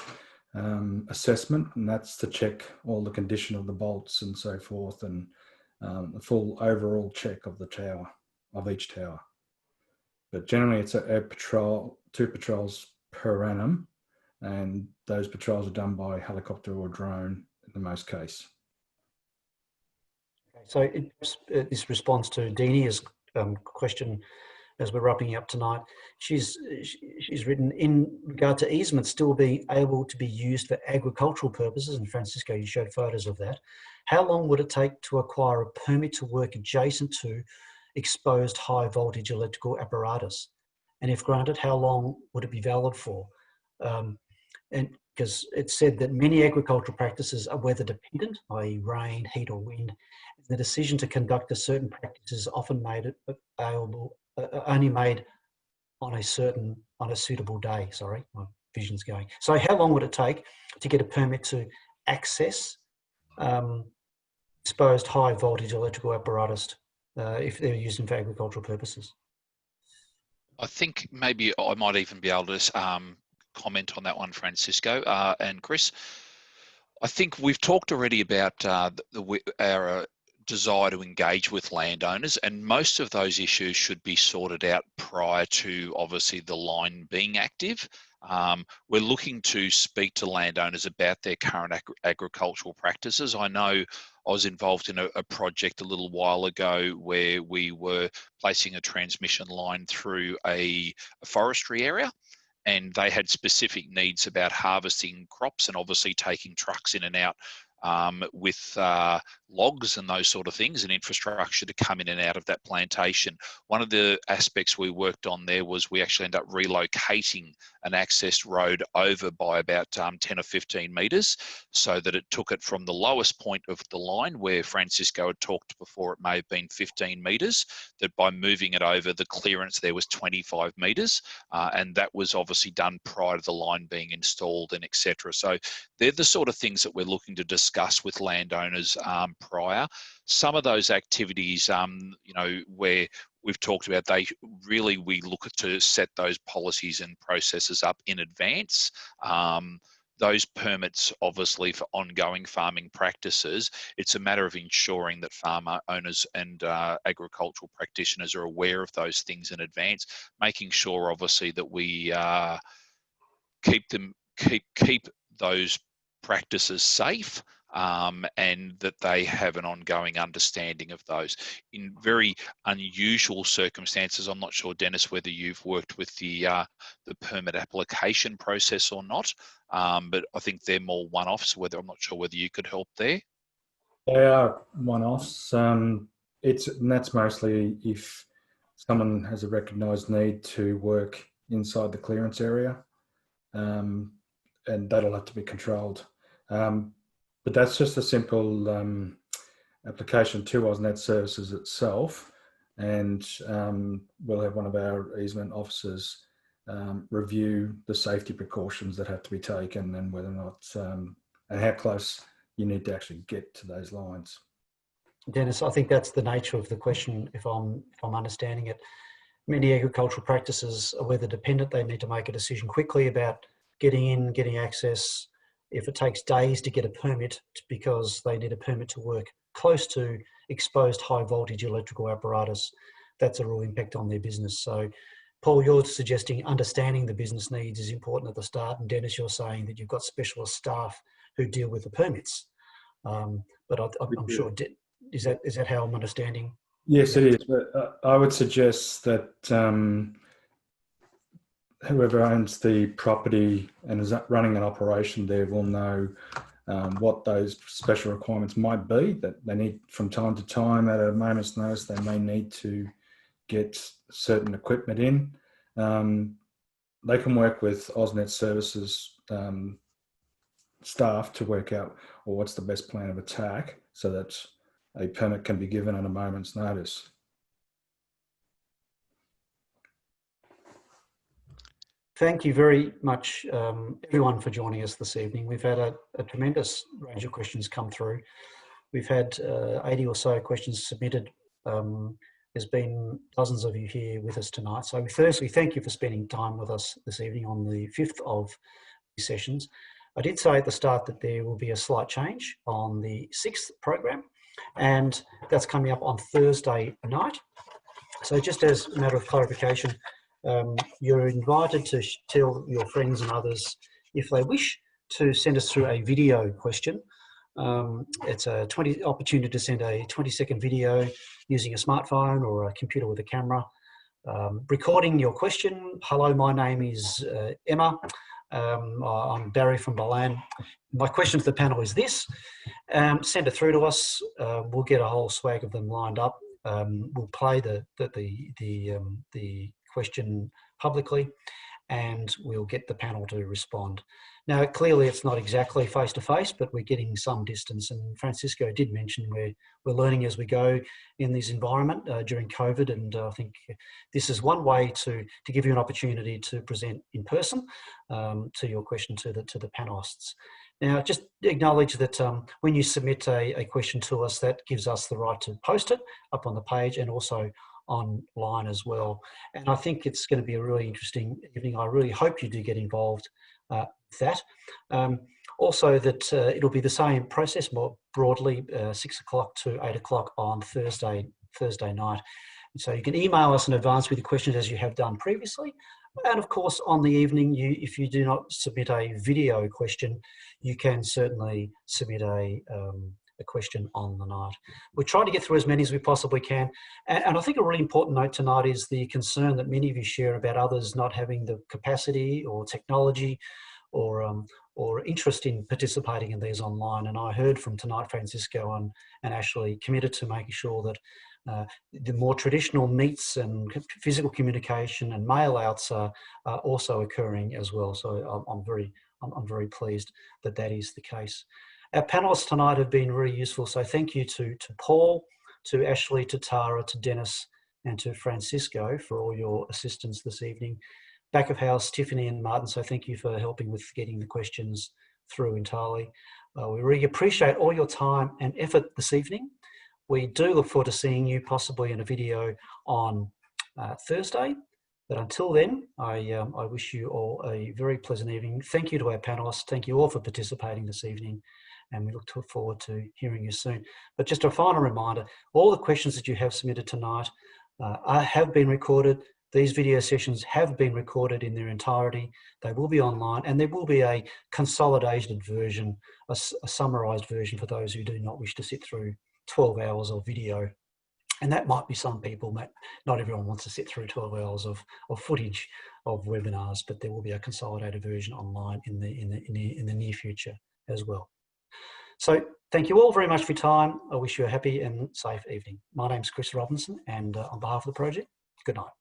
assessment, and that's to check all the condition of the bolts and so forth, and a full overall check of the tower, of each tower. But generally it's a patrol, 2 patrols per annum, and those patrols are done by helicopter or drone in the most case. So this response to Dinia's question as we're wrapping up tonight. She's written, in regard to easements still being able to be used for agricultural purposes, and Francisco, you showed photos of that. How long would it take to acquire a permit to work adjacent to exposed high voltage electrical apparatus? And if granted, how long would it be valid for? And because it said that many agricultural practices are weather dependent, i.e. rain, heat or wind. The decision to conduct a certain practice is often made available, only made on a suitable day. Sorry, my vision's going. So how long would it take to get a permit to access exposed high voltage electrical apparatus if they're used for agricultural purposes? I think maybe I might even be able to comment on that one, Francisco and Chris. I think we've talked already about our desire to engage with landowners, and most of those issues should be sorted out prior to obviously the line being active. We're looking to speak to landowners about their current agricultural practices. I know I was involved in a project a little while ago where we were placing a transmission line through a forestry area, and they had specific needs about harvesting crops and obviously taking trucks in and out with logs and those sort of things, and infrastructure to come in and out of that plantation. One of the aspects we worked on there was we actually ended up relocating an access road over by about 10 or 15 metres, so that it took it from the lowest point of the line, where Francisco had talked before it may have been 15 metres, that by moving it over, the clearance there was 25 metres, and that was obviously done prior to the line being installed and etc. So they're the sort of things that we're looking to discuss with landowners prior. Some of those activities, where we've talked about, we look to set those policies and processes up in advance. Those permits, obviously, for ongoing farming practices, it's a matter of ensuring that farmer owners and agricultural practitioners are aware of those things in advance, making sure, obviously, that we keep those practices safe, and that they have an ongoing understanding of those. In very unusual circumstances, I'm not sure, Dennis, whether you've worked with the permit application process or not, but I think they're more one-offs. I'm not sure whether you could help there. They are one-offs. That's mostly if someone has a recognised need to work inside the clearance area, and that'll have to be controlled. But that's just a simple application to AusNet Services itself, and we'll have one of our easement officers review the safety precautions that have to be taken, and whether or not and how close you need to actually get to those lines. Dennis, I think that's the nature of the question, if I'm understanding it. Many agricultural practices are weather dependent. They need to make a decision quickly about getting in, getting access. If it takes days to get a permit because they need a permit to work close to exposed high voltage electrical apparatus, that's a real impact on their business. So, Paul, you're suggesting understanding the business needs is important at the start, and Dennis, you're saying that you've got specialist staff who deal with the permits. But I'm sure, is that how I'm understanding? Yes, it is. But I would suggest that whoever owns the property and is running an operation there will know what those special requirements might be, that they need from time to time. At a moment's notice, they may need to get certain equipment in. They can work with AusNet Services staff to work out what's the best plan of attack, so that a permit can be given at a moment's notice. Thank you very much, everyone, for joining us this evening. We've had a tremendous range of questions come through. We've had 80 or so questions submitted. There's been dozens of you here with us tonight. So firstly, thank you for spending time with us this evening on the 5th of these sessions. I did say at the start that there will be a slight change on the 6th program, and that's coming up on Thursday night. So just as a matter of clarification, you're invited to tell your friends and others, if they wish, to send us through a video question. It's a opportunity to send a 20-second video using a smartphone or a computer with a camera, recording your question. Hello, my name is Emma. I'm Barry from Milan. My question to the panel is this. Send it through to us. We'll get a whole swag of them lined up. We'll play the question publicly, and we'll get the panel to respond. Now, clearly it's not exactly face-to-face, but we're getting some distance, and Francisco did mention we're learning as we go in this environment during COVID, and I think this is one way to give you an opportunity to present in person to your question to the panelists. Now, just acknowledge that when you submit a question to us, that gives us the right to post it up on the page and also online as well. And I think it's going to be a really interesting evening. I really hope you do get involved with that. Also that it'll be the same process more broadly, 6 o'clock to 8 o'clock on Thursday night. And so you can email us in advance with your questions as you have done previously. And of course, on the evening, if you do not submit a video question, you can certainly submit a question on the night. We're trying to get through as many as we possibly can. And I think a really important note tonight is the concern that many of you share about others not having the capacity or technology or interest in participating in these online. And I heard from tonight Francisco and Ashley committed to making sure that the more traditional meets and physical communication and mail outs are also occurring as well. So I'm very pleased that that is the case. Our panelists tonight have been really useful. So thank you to Paul, to Ashley, to Tara, to Dennis, and to Francisco for all your assistance this evening. Back of house, Tiffany and Martin, so thank you for helping with getting the questions through entirely. We really appreciate all your time and effort this evening. We do look forward to seeing you possibly in a video on Thursday. But until then, I wish you all a very pleasant evening. Thank you to our panelists. Thank you all for participating this evening. And we look forward to hearing you soon. But just a final reminder, all the questions that you have submitted tonight have been recorded. These video sessions have been recorded in their entirety. They will be online, and there will be a consolidated version, a summarised version for those who do not wish to sit through 12 hours of video. And that might be some people. Not everyone wants to sit through 12 hours of footage of webinars, but there will be a consolidated version online in the near future as well. So thank you all very much for your time. I wish you a happy and safe evening. My name's Chris Robinson, and on behalf of the project, good night.